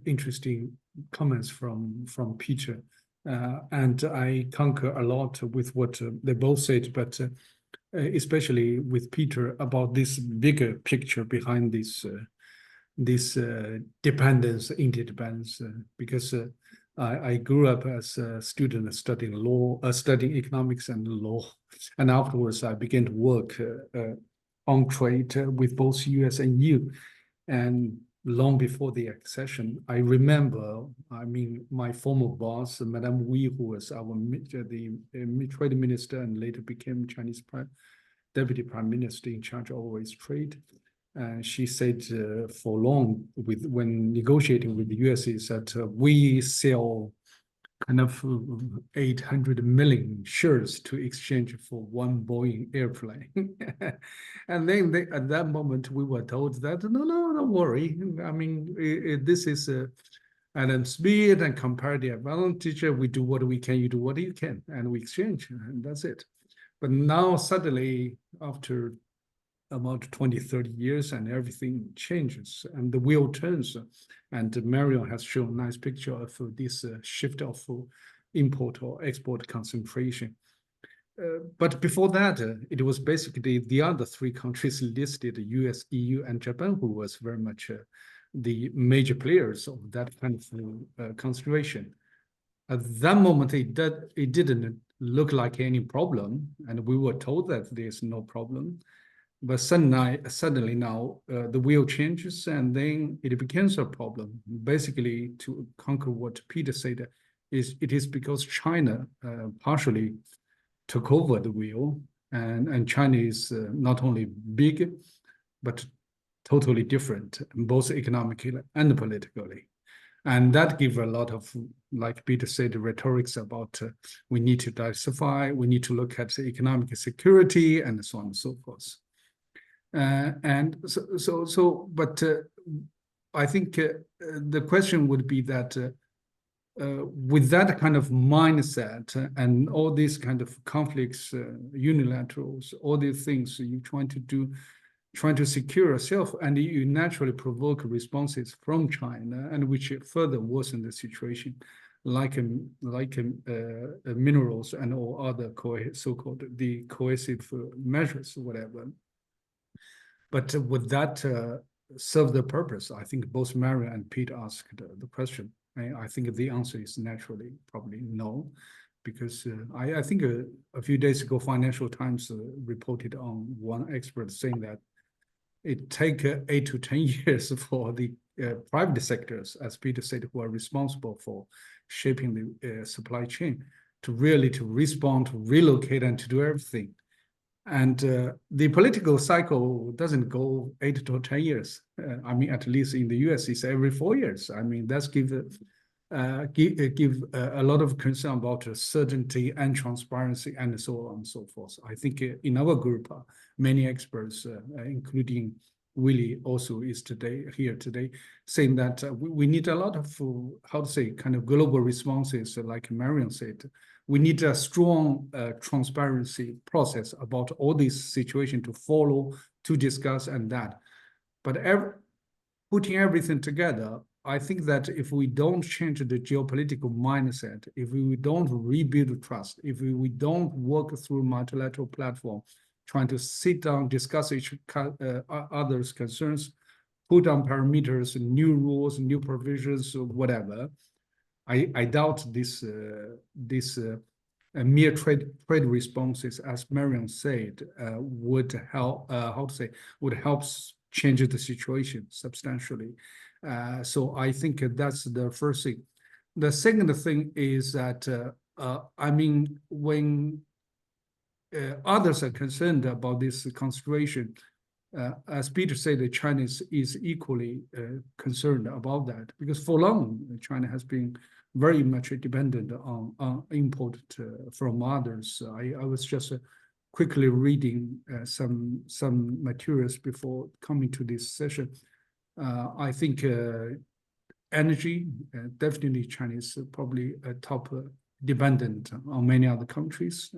interesting comments from Peter. And I concur a lot with what they both said, but especially with Peter about this bigger picture behind this dependence, interdependence, because I grew up as a student studying law, studying economics and law, and afterwards I began to work on trade with both US and EU, and long before the accession, I remember, I mean, my former boss, Madame Wei, who was the trade minister and later became Chinese deputy prime minister in charge of always trade. She said for long, when negotiating with the US, is that we sell kind of 800 million shares to exchange for one Boeing airplane. And then at that moment, we were told that, no, don't worry. I mean, this is Adam speed and comparative advantage. We do what we can, you do what you can, and we exchange, and that's it. But now suddenly, after about 20, 30 years, and everything changes and the wheel turns. And Marion has shown a nice picture of this shift of import or export concentration. But before that, it was basically the other three countries listed, US, EU, and Japan, who was very much the major players of that kind of concentration. At that moment, it didn't look like any problem, and we were told that there's no problem. But suddenly now the wheel changes, and then it becomes a problem. Basically, to conquer what Peter said, it is because China partially took over the wheel, and China is not only big, but totally different, both economically and politically. And that gives a lot of, like Peter said, rhetorics about we need to diversify, we need to look at economic security, and so on and so forth. And but I think the question would be that with that kind of mindset and all these kind of conflicts, unilaterals, all these things you're trying to secure yourself, and you naturally provoke responses from China, and which further worsen the situation, like minerals and all other so-called the coercive measures, whatever. But would that serve the purpose? I think both Marion and Pete asked the question. I think the answer is naturally probably no, because I think a few days ago, Financial Times reported on one expert saying that it takes 8 to 10 years for the private sectors, as Peter said, who are responsible for shaping the supply chain, to respond, to relocate, and to do everything. And the political cycle doesn't go 8 to 10 years. I mean, at least in the US, it's every 4 years. I mean, that's give a lot of concern about certainty and transparency and so on and so forth. I think in our group, many experts, including Willie, also is here today, saying that we need a lot of, kind of global responses, like Marion said. We need a strong transparency process about all these situations to follow, to discuss, and that. But putting everything together, I think that if we don't change the geopolitical mindset, if we don't rebuild trust, if we don't work through multilateral platform, trying to sit down, discuss each other's concerns, put on parameters, new rules, new provisions, or whatever, I doubt this mere trade responses, as Marion said, would help. Would help change the situation substantially. So I think that's the first thing. The second thing is that I mean, when others are concerned about this consideration, as Peter said, China is equally concerned about that, because for long China has been very much dependent on import from others. I was just quickly reading some materials before coming to this session. I think energy, definitely China is probably a top dependent on many other countries.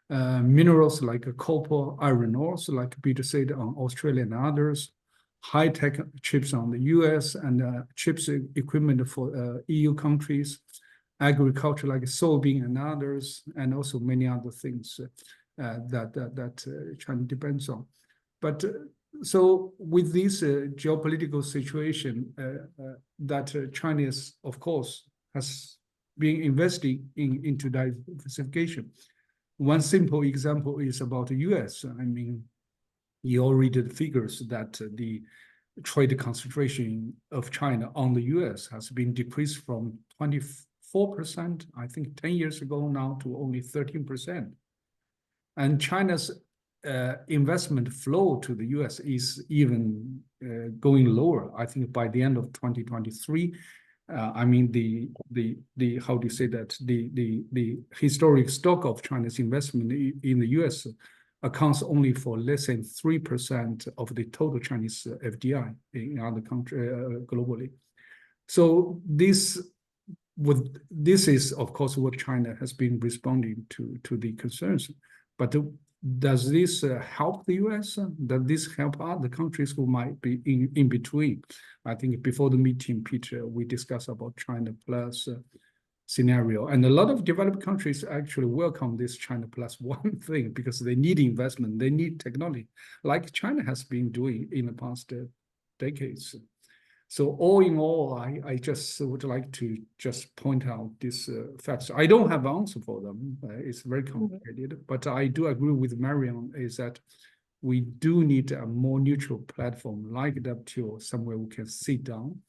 Minerals like copper, iron ores, like Peter said, on Australia and others. High-tech chips on the US and chips equipment for EU countries. Agriculture like soybean and others, and also many other things that China depends on. But so with this geopolitical situation that China is, of course, has been investing into diversification. One simple example is about the US. I mean, you all read the figures that the trade concentration of China on the US has been decreased from 24%, I think 10 years ago now, to only 13%. And China's investment flow to the US is even going lower. I think by the end of 2023, I mean the how do you say that, the historic stock of China's investment in the US accounts only for less than 3% of the total Chinese FDI in other countries globally. So this is, of course, what China has been responding to the concerns. But does this help the US? Does this help other countries who might be in between? I think before the meeting, Peter, we discussed about China plus scenario. And a lot of developed countries actually welcome this China plus one thing because they need investment, they need technology, like China has been doing in the past decades. So all in all, I just would like to just point out these facts. I don't have an answer for them. It's very complicated, but I do agree with Marion is that we do need a more neutral platform like WTO, somewhere we can sit down,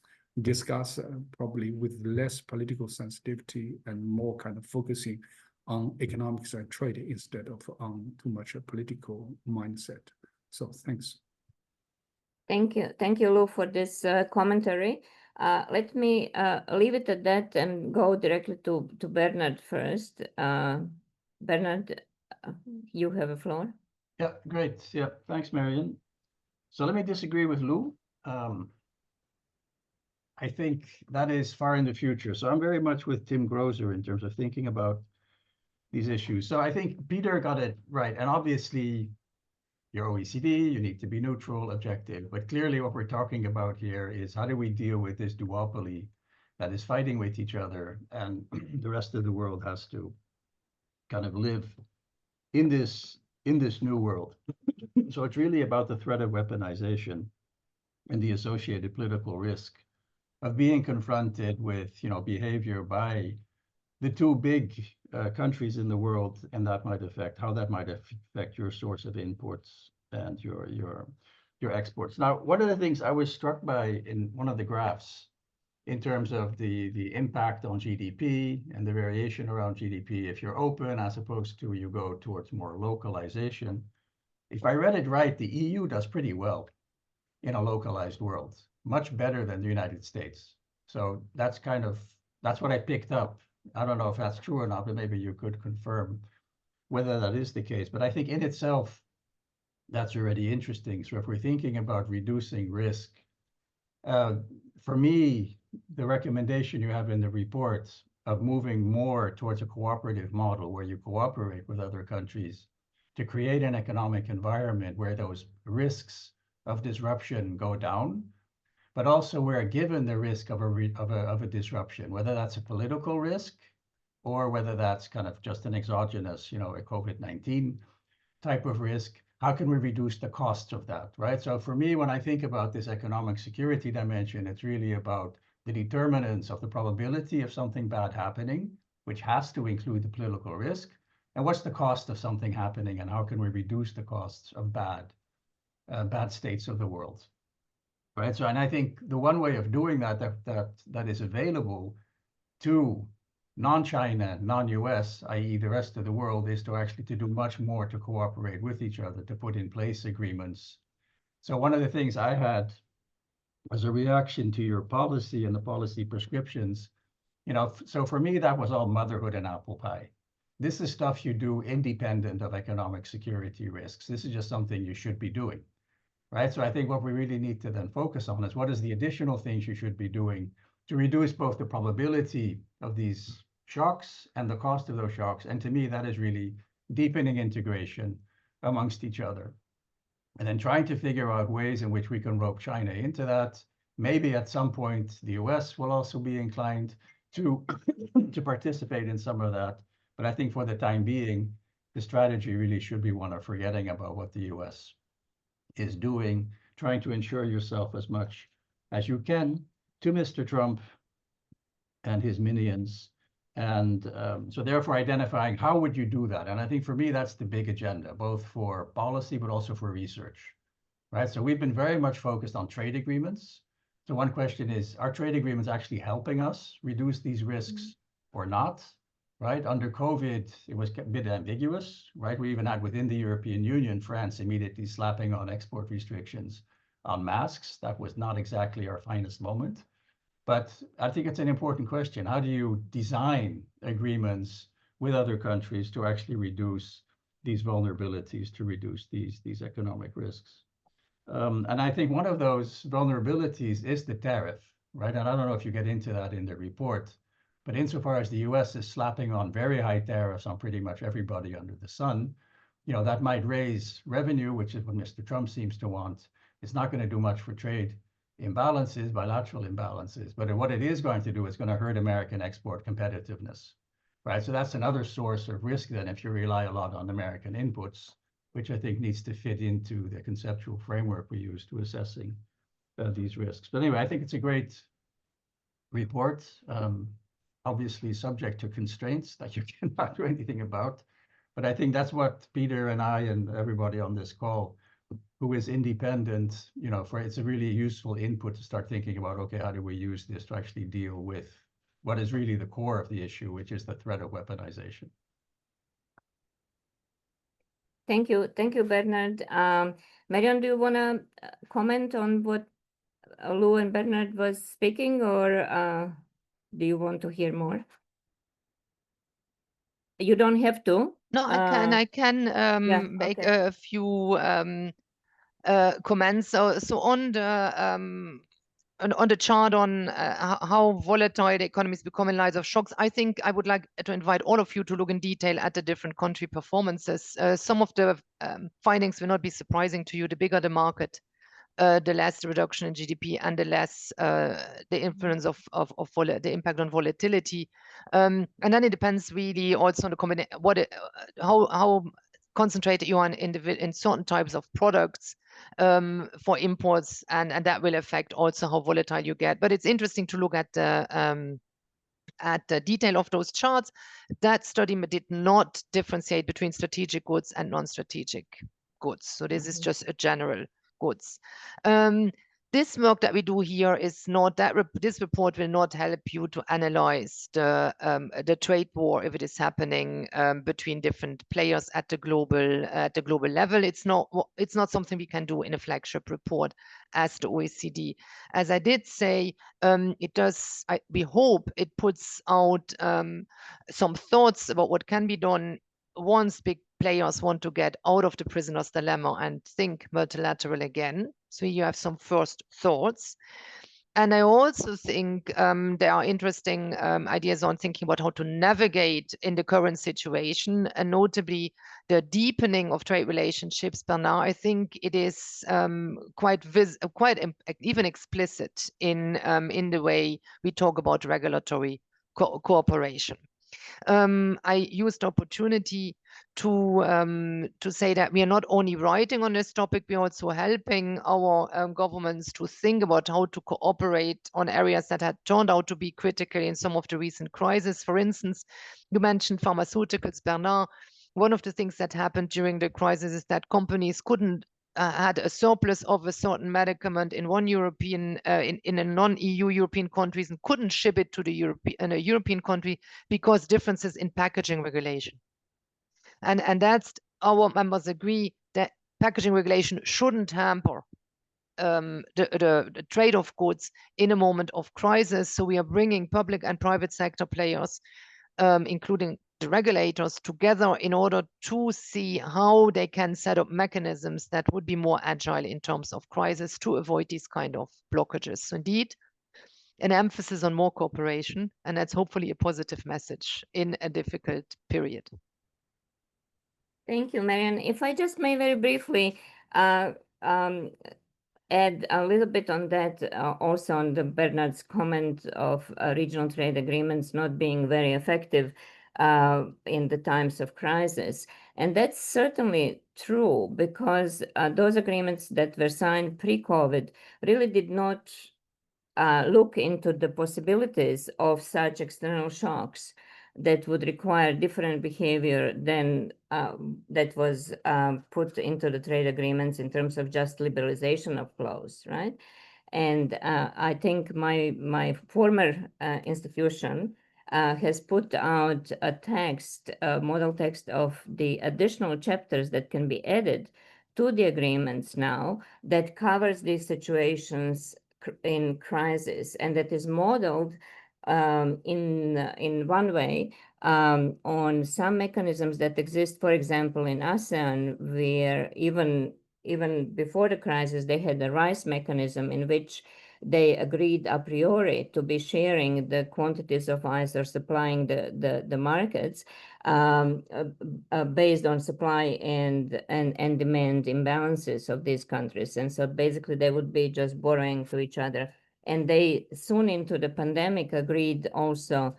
discuss probably with less political sensitivity and more kind of focusing on economics and trade instead of on too much a political mindset. So thanks. Thank you, Lou, for this commentary. Let me leave it at that and go directly to Bernard first. Bernard, you have a floor. Yeah, great. Yeah, thanks, Marion. So let me disagree with Lou. I think that is far in the future. So I'm very much with Tim Grozer in terms of thinking about these issues. So I think Peter got it right. And obviously, you're OECD, you need to be neutral, objective. But clearly what we're talking about here is how do we deal with this duopoly that is fighting with each other, and the rest of the world has to kind of live in this new world. So it's really about the threat of weaponization and the associated political risk of being confronted with, behavior by the two big countries in the world, and that might affect how that might affect your source of imports and your exports. Now, one of the things I was struck by in one of the graphs in terms of the impact on GDP and the variation around GDP, if you're open as opposed to you go towards more localization. If I read it right, the EU does pretty well in a localized world, much better than the United States. So that's what I picked up. I don't know if that's true or not, but maybe you could confirm whether that is the case. But I think in itself, that's already interesting. So if we're thinking about reducing risk, for me, the recommendation you have in the report of moving more towards a cooperative model where you cooperate with other countries to create an economic environment where those risks of disruption go down, but also where, given the risk of a disruption, whether that's a political risk or whether that's kind of just an exogenous, a COVID-19 type of risk, how can we reduce the costs of that, right? So for me, when I think about this economic security dimension, it's really about the determinants of the probability of something bad happening, which has to include the political risk, and what's the cost of something happening, and how can we reduce the costs of bad states of the world, right? So, and I think the one way of doing that is available to non-China, non-US, i.e. the rest of the world, is to actually to do much more to cooperate with each other, to put in place agreements. So one of the things I had as a reaction to your policy and the policy prescriptions, so for me, that was all motherhood and apple pie. this is stuff you do independent of economic security risks. This is just something you should be doing, right? So I think what we really need to then focus on is what is the additional things you should be doing to reduce both the probability of these shocks and the cost of those shocks. And to me, that is really deepening integration amongst each other. And then trying to figure out ways in which we can rope China into that. Maybe at some point, the US will also be inclined to, to participate in some of that. But I think for the time being, the strategy really should be one of forgetting about what the US is doing, trying to ensure yourself as much as you can to Mr. Trump and his minions. And so therefore identifying how would you do that? And I think for me, that's the big agenda, both for policy, but also for research, right? So we've been very much focused on trade agreements. So one question is, are trade agreements actually helping us reduce these risks or not, right? Under COVID, it was a bit ambiguous, right? We even had within the European Union, France immediately slapping on export restrictions on masks. That was not exactly our finest moment. But I think it's an important question. How do you design agreements with other countries to actually reduce these vulnerabilities, to reduce these economic risks? And I think one of those vulnerabilities is the tariff, right? And I don't know if you get into that in the report, but insofar as the US is slapping on very high tariffs on pretty much everybody under the sun, you know, that might raise revenue, which is what Mr. Trump seems to want. It's not going to do much for trade imbalances, bilateral imbalances, but what it is going to do is going to hurt American export competitiveness, right? So that's another source of risk then if you rely a lot on American inputs, which I think needs to fit into the conceptual framework we use to assessing these risks. But anyway, I think it's a great report, obviously subject to constraints that you cannot do anything about. But I think that's what Peter and I and everybody on this call who is independent, you know, for it's a really useful input to start thinking about, okay, how do we use this to actually deal with what is really the core of the issue, which is the threat of weaponization. Thank you, Bernard. Marion, do you want to comment on what Lou and Bernard was speaking, or do you want to hear more? You don't have to. No, I can make a few comments. So on the chart on how volatile the economies become in light of shocks, I think I would like to invite all of you to look in detail at the different country performances. Some of the findings will not be surprising to you. The bigger the market, the less the reduction in GDP and the less the influence of the impact on volatility. And then it depends really also on the combination, how concentrated you are in certain types of products for imports, and that will affect also how volatile you get. But it's interesting to look at the detail of those charts. That study did not differentiate between strategic goods and non-strategic goods. So this is just a general goods. This work that we do here is not that this report will not help you to analyze the trade war if it is happening between different players at the global level. It's not something we can do in a flagship report as the OECD. As I did say, it does. We hope it puts out some thoughts about what can be done once big players want to get out of the prisoner's dilemma and think multilateral again. So you have some first thoughts. And I also think there are interesting ideas on thinking about how to navigate in the current situation, and notably the deepening of trade relationships. Bernard, I think it is quite even explicit in the way we talk about regulatory cooperation. I used the opportunity to say that we are not only writing on this topic, we are also helping our governments to think about how to cooperate on areas that had turned out to be critical in some of the recent crises. For instance, you mentioned pharmaceuticals, Bernard. One of the things that happened during the crisis is that companies couldn't had a surplus of a certain medicament in one European, in a non-EU European countries, and couldn't ship it to the European country because differences in packaging regulation. And that's, our members agree that packaging regulation shouldn't hamper the trade of goods in a moment of crisis. So we are bringing public and private sector players, including the regulators together in order to see how they can set up mechanisms that would be more agile in terms of crisis to avoid these kind of blockages. So indeed, an emphasis on more cooperation, and that's hopefully a positive message in a difficult period. Thank you, Marian. If I just may very briefly add a little bit on that, also on the Bernard's comment of regional trade agreements not being very effective in the times of crisis. And that's certainly true, because those agreements that were signed pre-COVID really did not look into the possibilities of such external shocks that would require different behavior than that was put into the trade agreements in terms of just liberalization of flows, right? And I think my former institution has put out a text, a model text of the additional chapters that can be added to the agreements now that covers these situations in crisis, and that is modeled in one way on some mechanisms that exist, for example, in ASEAN, where even before the crisis, they had a rice mechanism in which they agreed a priori to be sharing the quantities of rice or supplying the markets based on supply and demand imbalances of these countries. And so basically they would be just borrowing to each other. And they soon into the pandemic agreed also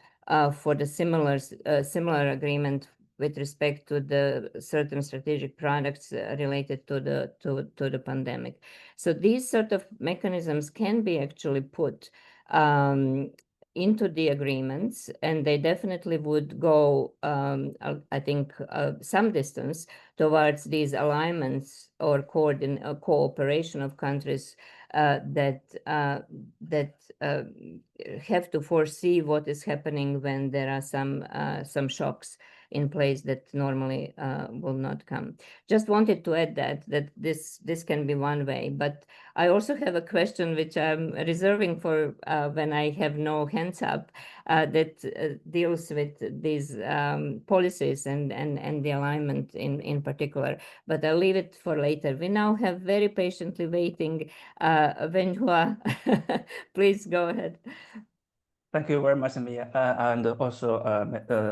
for the similar agreement with respect to the certain strategic products related to the pandemic. So these sort of mechanisms can be actually put into the agreements, and they definitely would go, I think, some distance towards these alignments or cooperation of countries that have to foresee what is happening when there are some shocks in place that normally will not come. Just wanted to add that this can be one way, but I also have a question which I'm reserving for when I have no hands up that deals with these policies and the alignment in particular, but I'll leave it for later. We now have very patiently waiting Wenhua. Please go ahead. Thank you very much, Mia. And also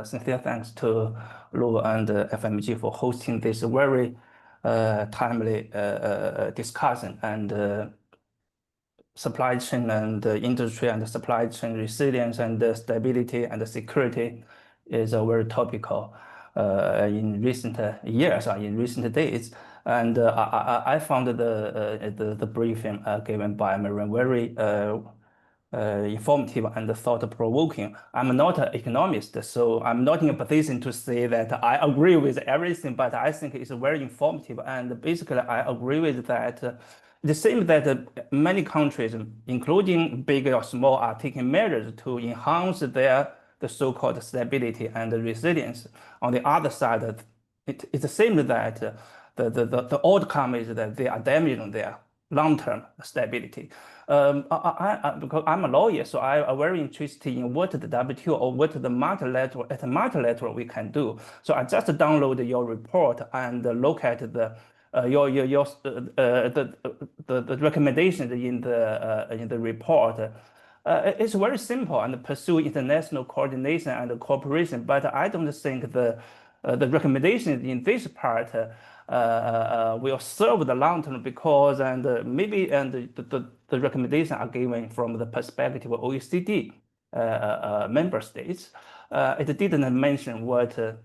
sincere thanks to Lu and FMG for hosting this very timely discussion. And supply chain and industry and supply chain resilience and stability and security is very topical in recent years or in recent days. And I found the briefing given by Marian very informative and thought-provoking. I'm not an economist, so I'm not in a position to say that I agree with everything, but I think it's very informative. And basically, I agree with that. It seems that many countries, including big or small, are taking measures to enhance the so-called stability and resilience. On the other side, it seems that the outcome is that they are damaging their long-term stability. Because I'm a lawyer, so I'm very interested in what the WTO or what the multilateral we can do. So I just download your report and look at the recommendations in the report. It's very simple and pursue international coordination and cooperation, but I don't think the recommendations in this part will serve the long term, because maybe the recommendations are given from the perspective of OECD member states. It didn't mention what the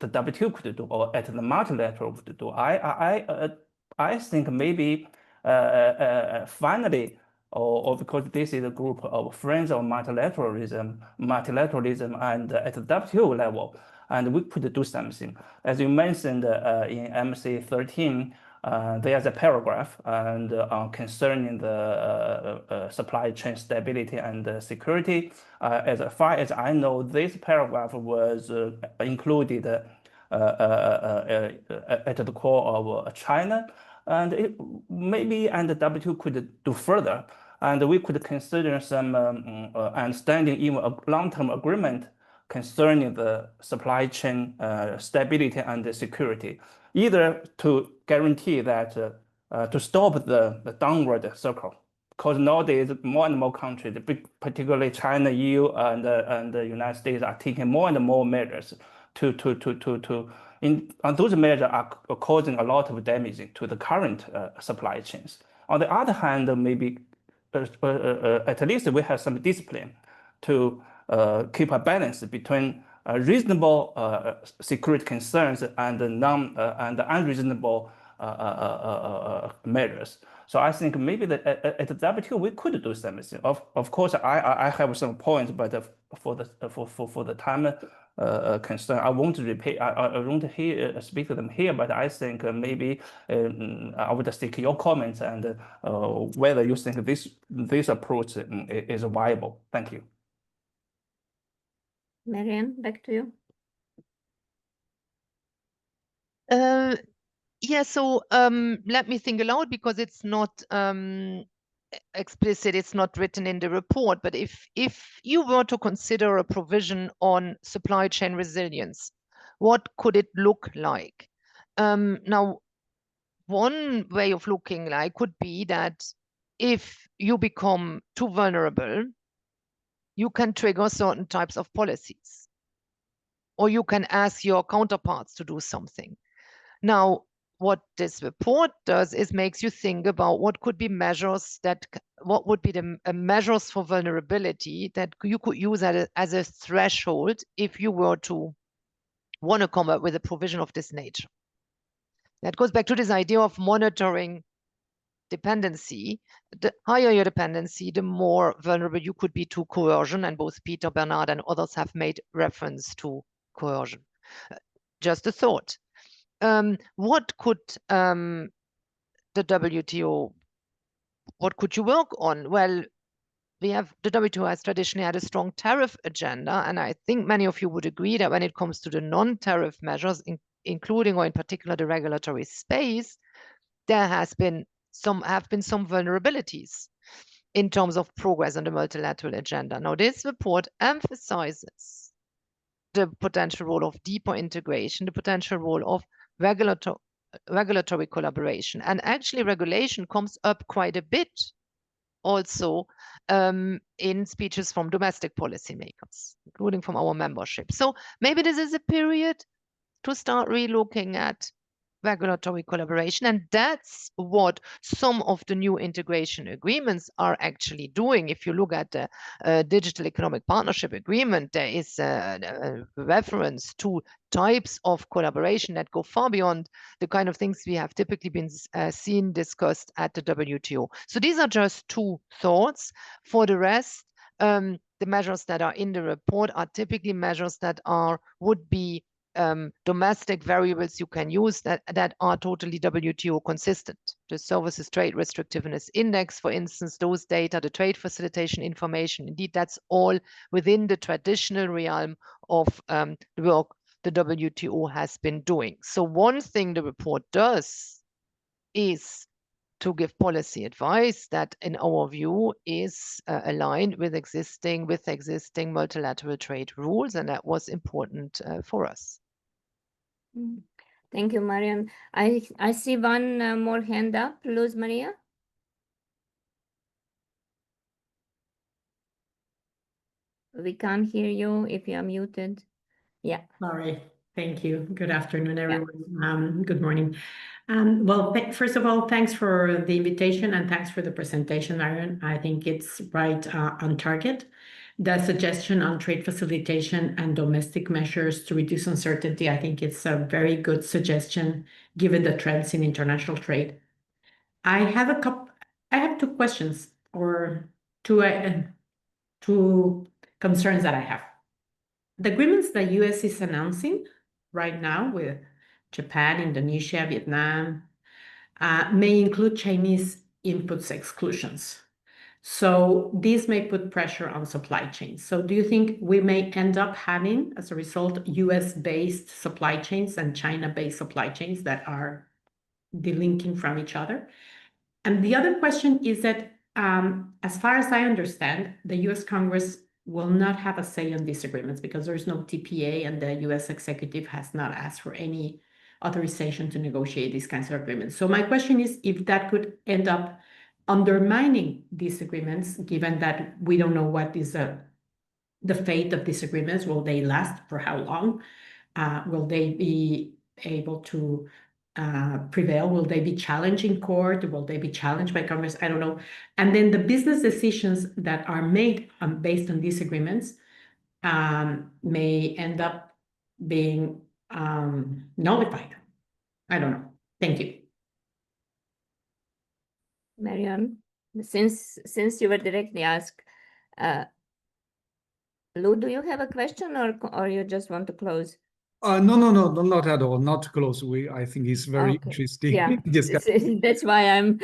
WTO could do or at the multilateral could do. I think maybe finally, or because this is a group of friends of multilateralism, and at the WTO level, and we could do something. As you mentioned in MC 13, there's a paragraph and concerning the supply chain stability and security. As far as I know, this paragraph was included at the core of China, and maybe the WTO could do further, and we could consider some understanding, even a long-term agreement concerning the supply chain stability and security, either to guarantee that to stop the downward circle. Because nowadays, more and more countries, particularly China, EU, and the United States, are taking more and more measures and those measures are causing a lot of damage to the current supply chains. On the other hand, maybe at least we have some discipline to keep a balance between reasonable security concerns and unreasonable measures. So I think maybe that at the WTO we could do something. Of course, I have some points, but for the time concern, I won't repeat. I won't speak to them here. But I think maybe I would seek your comments and whether you think this approach is viable. Thank you. Marianne, back to you. Yeah, so let me think aloud, because it's not explicit, it's not written in the report, but if you were to consider a provision on supply chain resilience, what could it look like? Now, one way of looking like could be that if you become too vulnerable, you can trigger certain types of policies, or you can ask your counterparts to do something. Now, what this report does is makes you think about what could be measures what would be the measures for vulnerability that you could use as a threshold if you were to want to come up with a provision of this nature. That goes back to this idea of monitoring dependency. The higher your dependency, the more vulnerable you could be to coercion, and both Peter, Bernard, and others have made reference to coercion. Just a thought. What could the WTO, what could you work on? Well, the WTO has traditionally had a strong tariff agenda, and I think many of you would agree that when it comes to the non-tariff measures, including or in particular the regulatory space, there have been some vulnerabilities in terms of progress on the multilateral agenda. Now, this report emphasizes the potential role of deeper integration, the potential role of regulatory collaboration, and actually regulation comes up quite a bit also in speeches from domestic policymakers, including from our membership. So maybe this is a period to start relooking at regulatory collaboration, and that's what some of the new integration agreements are actually doing. If you look at the Digital Economic Partnership Agreement, there is a reference to types of collaboration that go far beyond the kind of things we have typically been seen discussed at the WTO. So these are just two thoughts. For the rest, the measures that are in the report are typically measures that would be domestic variables you can use that are totally WTO consistent. The Services Trade Restrictiveness Index, for instance, those data, the trade facilitation information, indeed, that's all within the traditional realm of the work the WTO has been doing. So one thing the report does is to give policy advice that, in our view, is aligned with existing multilateral trade rules, and that was important for us. Thank you, Marianne. I see one more hand up. Luz Maria. We can't hear you if you are muted. Yeah. Sorry. Thank you. Good afternoon, everyone. Good morning. Well, first of all, thanks for the invitation and thanks for the presentation, Marianne. I think it's right on target. The suggestion on trade facilitation and domestic measures to reduce uncertainty, I think it's a very good suggestion given the trends in international trade. I have two questions or two concerns that I have. The agreements the US is announcing right now with Japan, Indonesia, Vietnam, may include Chinese inputs exclusions. So these may put pressure on supply chains. So do you think we may end up having, as a result, US-based supply chains and China-based supply chains that are delinking from each other? And the other question is that, as far as I understand, the US Congress will not have a say on these agreements because there's no TPA and the US executive has not asked for any authorization to negotiate these kinds of agreements. So my question is if that could end up undermining these agreements, given that we don't know what is the fate of these agreements. Will they last? For how long? Will they be able to prevail? Will they be challenged in court? Will they be challenged by Congress? I don't know. And then the business decisions that are made based on these agreements may end up being nullified. I don't know. Thank you. Marion, since you were directly asked, Lou, do you have a question or you just want to close? No, not at all. Not close. I think it's very interesting. Yeah, that's why I'm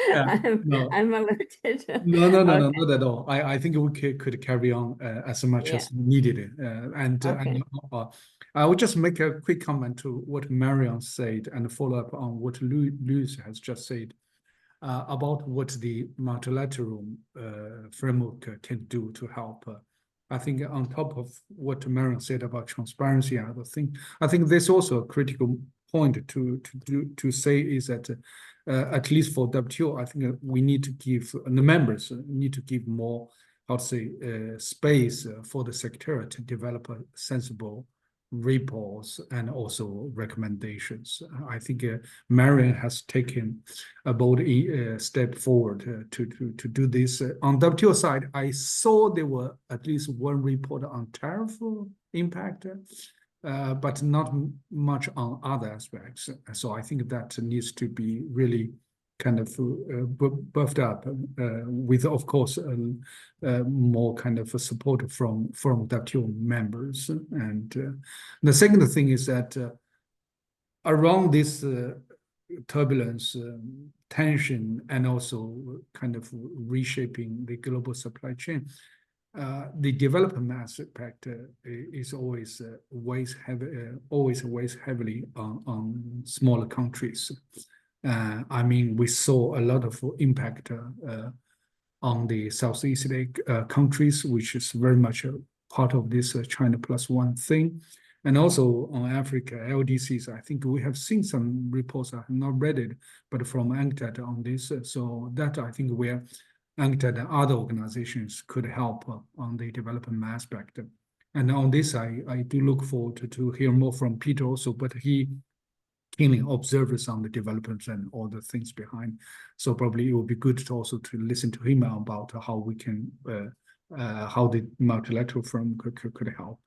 alerted. No, not at all. I think we could carry on as much as needed. And I will just make a quick comment to what Marion said and follow up on what Luis has just said about what the multilateral framework can do to help. I think on top of what Marion said about transparency and other things, I think there's also a critical point to say is that at least for WTO, I think we need to give the members need to give more, how to say, space for the secretary to develop a sensible reports and also recommendations. I think Marion has taken a bold step forward to do this. On WTO side, I saw there were at least one report on tariff impact, but not much on other aspects. So I think that needs to be really kind of buffed up with, of course, more kind of support from WTO members. And the second thing is that around this turbulence, tension, and also kind of reshaping the global supply chain, the development aspect is always weighs heavily on smaller countries. I mean, we saw a lot of impact on the Southeast countries, which is very much a part of this China Plus One thing. And also on Africa, LDCs, I think we have seen some reports, I have not read it, but from UNCTAD on this. So that I think where UNCTAD and other organizations could help on the development aspect. And on this, I do look forward to hear more from Peter also, but he keenly observes on the developments and all the things behind. So probably it would be good to also to listen to him about how we can, how the multilateral firm could help.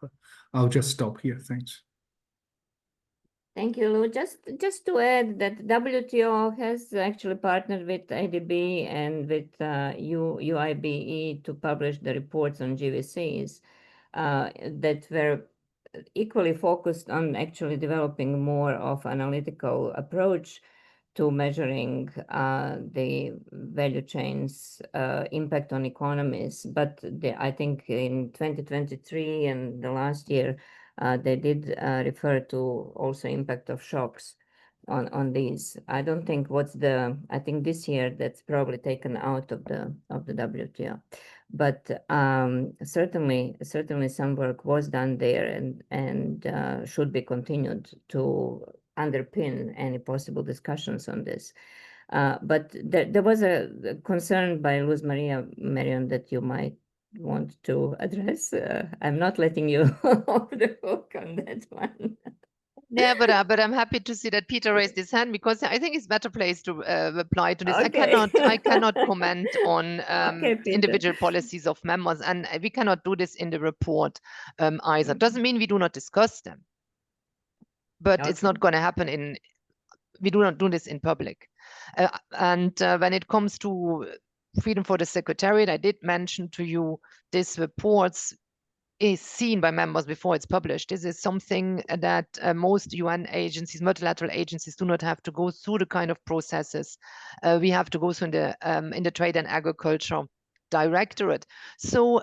I'll just stop here. Thanks. Thank you, Lou. Just to add that WTO has actually partnered with ADB and with UIBE to publish the reports on GVCs that were equally focused on actually developing more of analytical approach to measuring the value chains impact on economies. But I think in 2023 and the last year, they did refer to also impact of shocks on these. I don't think I think this year that's probably taken out of the WTO. But certainly some work was done there and should be continued to underpin any possible discussions on this. But there was a concern by Luz Maria Marion that you might want to address. I'm not letting you off the hook on that one. Yeah, but I'm happy to see that Peter raised his hand because I think it's better place to reply to this. Okay. I cannot comment on Okay, individual policies of members, and we cannot do this in the report either. Doesn't mean we do not discuss them, but it's not going to happen we do not do this in public. And when it comes to freedom for the Secretariat, I did mention to you these reports is seen by members before it's published. This is something that most UN agencies, multilateral agencies, do not have to go through the kind of processes we have to go through in the Trade and Agriculture Directorate. So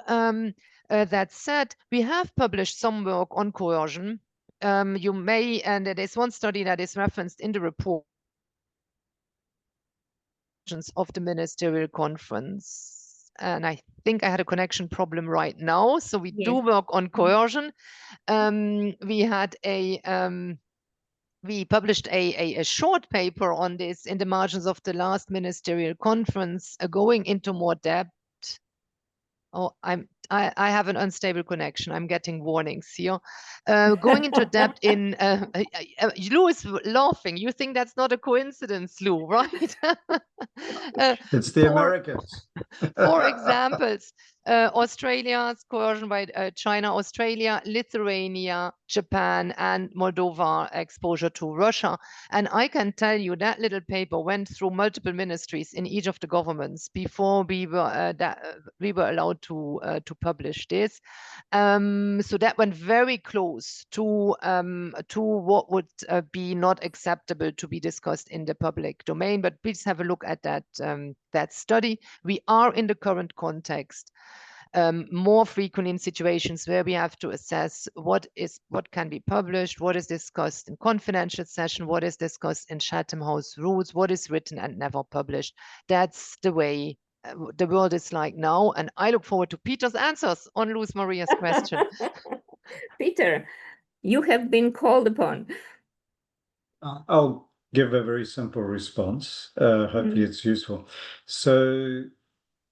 that said, we have published some work on coercion. You may, and there's one study that is referenced in the report of the Ministerial Conference. and I think I had a connection problem right now. So we do Yes. work on coercion. We published a short paper on this in the margins of the last ministerial conference, going into more depth. Oh, I have an unstable connection. I'm getting warnings here. Going into depth in Lou is laughing. You think that's not a coincidence, Lou, right? It's the Americans. For examples, Australia's coercion by China, Australia, Lithuania, Japan, and Moldova exposure to Russia. And I can tell you that little paper went through multiple ministries in each of the governments before we were allowed to publish this. So that went very close to what would be not acceptable to be discussed in the public domain. But please have a look at that study. We are in the current context more frequent in situations where we have to assess what can be published, what is discussed in confidential session, what is discussed in Chatham House rules, what is written and never published. That's the way the world is like now, and I look forward to Peter's answers on Luz Maria's question. Peter, you have been called upon. I'll give a very simple response. Hopefully it's useful. So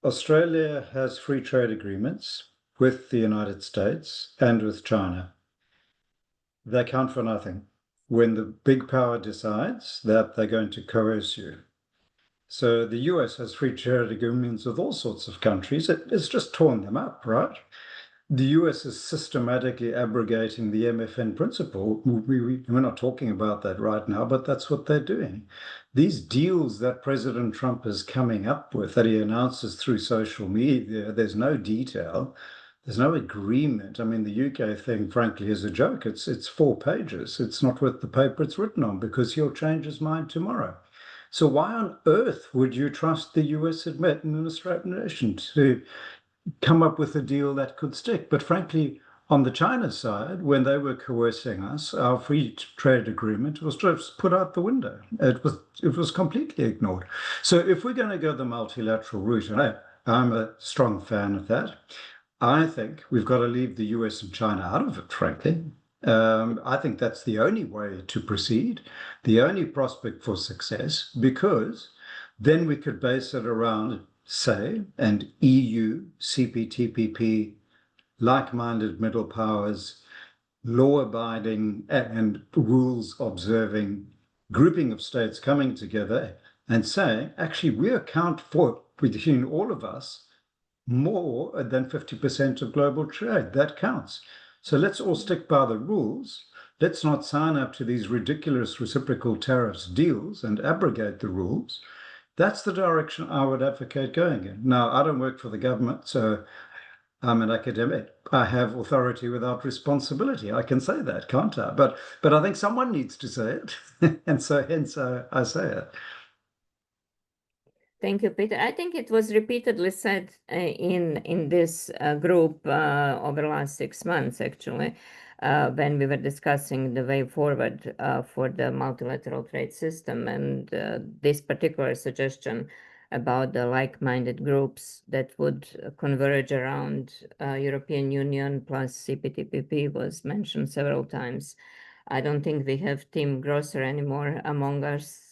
Australia has free trade agreements with the United States and with China. They count for nothing when the big power decides that they're going to coerce you. So the US has free trade agreements with all sorts of countries. It's just torn them up, right? The US is systematically abrogating the MFN principle. We're not talking about that right now, but that's what they're doing. These deals that President Trump is coming up with, that he announces through social media, there's no detail, there's no agreement. I mean, the UK thing, frankly, is a joke. It's 4 pages. It's not worth the paper it's written on, because he'll change his mind tomorrow. So why on earth would you trust the US administration to come up with a deal that could stick? But frankly, on the China side, when they were coercing us, our free trade agreement was just put out the window. It was completely ignored. So if we're going to go the multilateral route, and I'm a strong fan of that, I think we've got to leave the US and China out of it, frankly. I think that's the only way to proceed, the only prospect for success, because then we could base it around, say, an EU, CPTPP, like-minded middle powers, law-abiding and rules-observing grouping of states coming together and saying, actually, we account for, between all of us, more than 50% of global trade. That counts. So let's all stick by the rules. Let's not sign up to these ridiculous reciprocal tariffs deals and abrogate the rules. That's the direction I would advocate going in. Now, I don't work for the government, so I'm an academic. I have authority without responsibility. I can say that, can't I? But I think someone needs to say it, and so hence I say it. Thank you, Peter. I think it was repeatedly said in this group over the last 6 months, actually, when we were discussing the way forward for the multilateral trade system, and this particular suggestion about the like-minded groups that would converge around European Union plus CPTPP was mentioned several times. I don't think we have Tim Grosser anymore among us,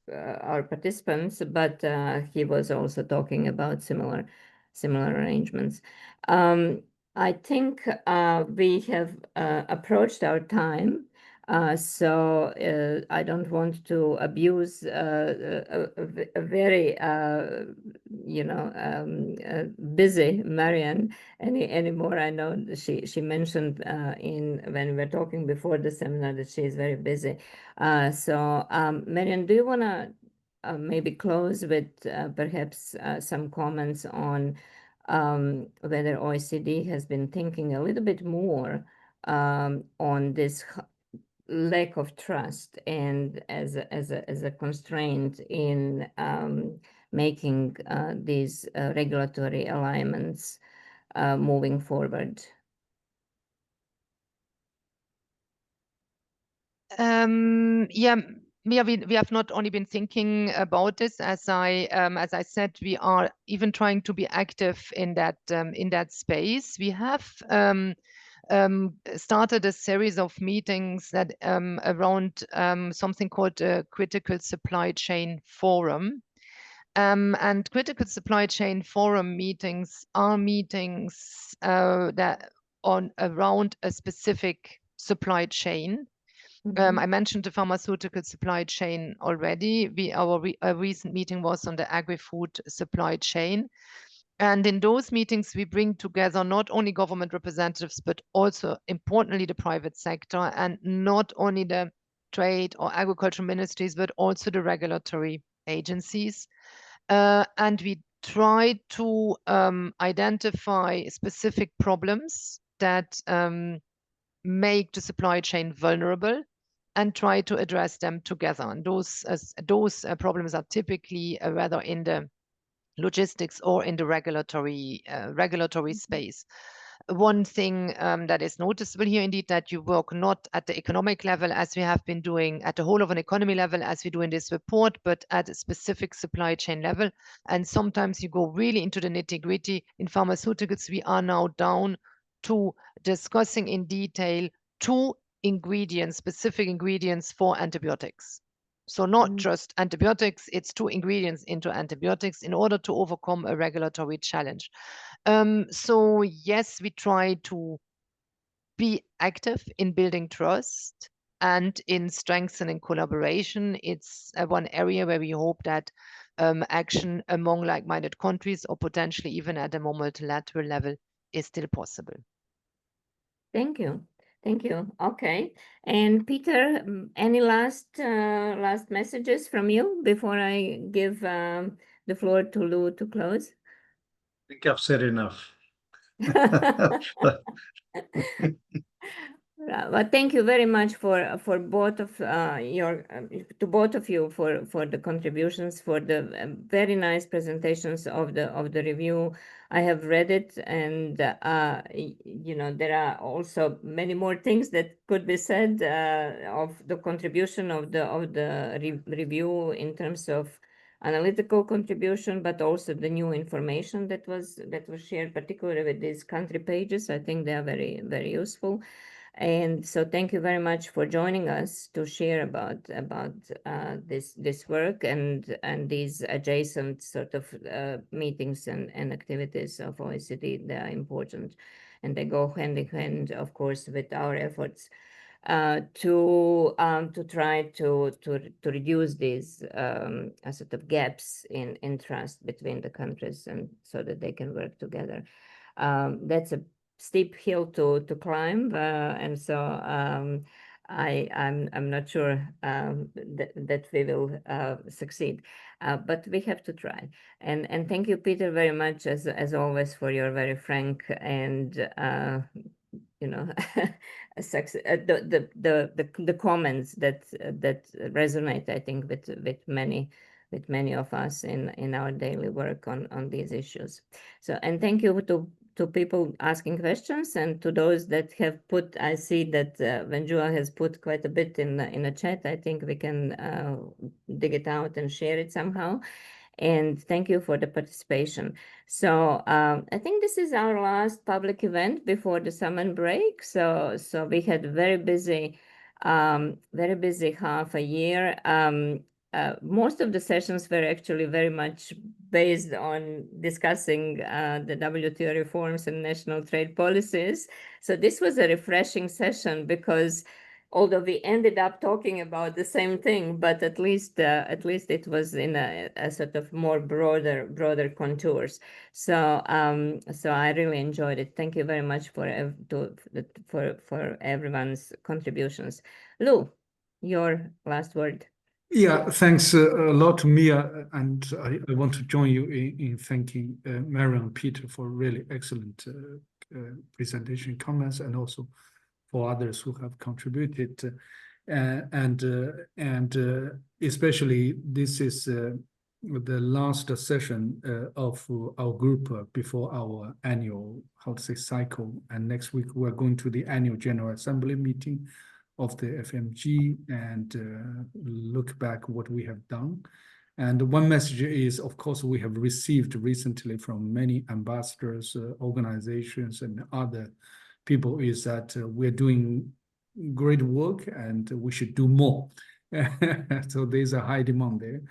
our participants, but he was also talking about similar arrangements. I think we have approached our time, so I don't want to abuse a very busy Marianne anymore. I know she mentioned when we were talking before the seminar that she is very busy. So Marianne, do you want to maybe close with perhaps some comments on whether OECD has been thinking a little bit more on this lack of trust and as a constraint in making these regulatory alignments moving forward? Yeah, Mia, we have not only been thinking about this, as I said, we are even trying to be active in that space. We have started a series of meetings that around something called a Critical Supply Chain Forum. And Critical Supply Chain Forum meetings are meetings that on around a specific supply chain. I mentioned the pharmaceutical supply chain already. Our recent meeting was on the agri-food supply chain. And in those meetings, we bring together not only government representatives, but also importantly, the private sector, and not only the trade or agricultural ministries, but also the regulatory agencies. And we try to identify specific problems that make the supply chain vulnerable and try to address them together. And those problems are typically whether in the logistics or in the regulatory space. One thing that is noticeable here indeed that you work not at the economic level as we have been doing at the whole of an economy level as we do in this report, but at a specific supply chain level. And sometimes you go really into the nitty-gritty. In pharmaceuticals, we are now down to discussing in detail specific ingredients for antibiotics. So not just antibiotics, it's 2 ingredients into antibiotics in order to overcome a regulatory challenge. So yes, we try to be active in building trust and in strengthening collaboration. It's one area where we hope that action among like-minded countries or potentially even at a more multilateral level is still possible. Thank you. Thank you. Okay. And Peter, any last messages from you before I give the floor to Lou to close? I think I've said enough. Well, thank you very much for both of both of you for the contributions, for the very nice presentations of the review. I have read it, and there are also many more things that could be said of the contribution of the review in terms of analytical contribution, but also the new information that was shared, particularly with these country pages. I think they are very, very useful. And so thank you very much for joining us to share about this work and these adjacent sort of meetings and activities of OECD. They are important, and they go hand in hand, of course, with our efforts to try to reduce these sort of gaps in trust between the countries, and so that they can work together. That's a steep hill to climb, and so I'm not sure that we will succeed, but we have to try. And thank you, Peter, very much as always for your very frank and the comments that resonate, I think, with many of us in our daily work on these issues. So, and thank you to people asking questions, and to those that have put, I see that Venjua has put quite a bit in a chat. I think we can dig it out and share it somehow. And thank you for the participation. So I think this is our last public event before the summer break. So we had very busy half a year. Most of the sessions were actually very much based on discussing the WTO reforms and national trade policies. So this was a refreshing session, because although we ended up talking about the same thing, but at least it was in a sort of more broader contours. So I really enjoyed it. Thank you very much for everyone's contributions. Lou, your last word. Yeah, thanks a lot, Mia, and I want to join you in thanking Marion and Peter for really excellent presentation comments, and also for others who have contributed, and especially this is the last session of our group before our annual cycle, and next week we're going to the annual General Assembly meeting of the FMG and look back what we have done. And one message is, of course, we have received recently from many ambassadors, organizations, and other people is that we're doing great work and we should do more. So there's a high demand there.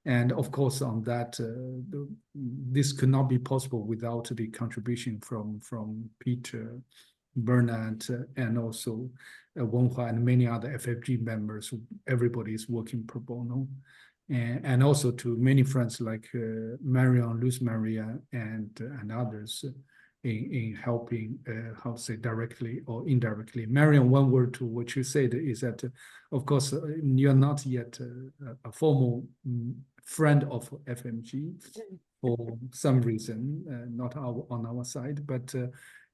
And of course, on that, this could not be possible without the contribution from Peter, Bernard, and also Wenhua and many other FFG members. Everybody is working pro bono. And also to many friends like Marion, Luz Maria, and others in helping, how to say, directly or indirectly. Marion, one word to what you said is that, of course, you're not yet a formal friend of FMG for some reason, not on our side, but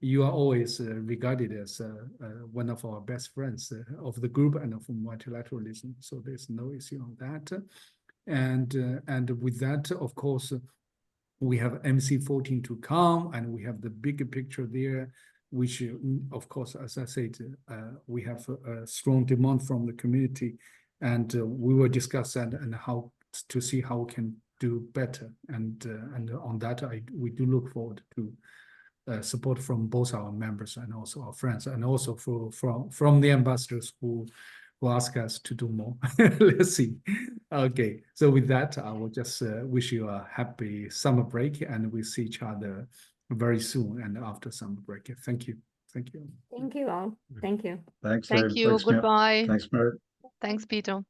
you are always regarded as one of our best friends of the group and of multilateralism. So there's no issue on that. And with that, of course, we have MC14 to come, and we have the bigger picture there, which, of course, as I said, we have a strong demand from the community, and we will discuss that and how to see how we can do better. And on that, we do look forward to support from both our members and also our friends, and also from the ambassadors who ask us to do more. Let's see. Okay, so with that, I will just wish you a happy summer break, and we see each other very soon and after summer break. Thank you. Thank you. Thank you all. Thank you. Thanks. Thank you. Thanks, Mia. Goodbye. Thanks, Mary. Thanks, Peter.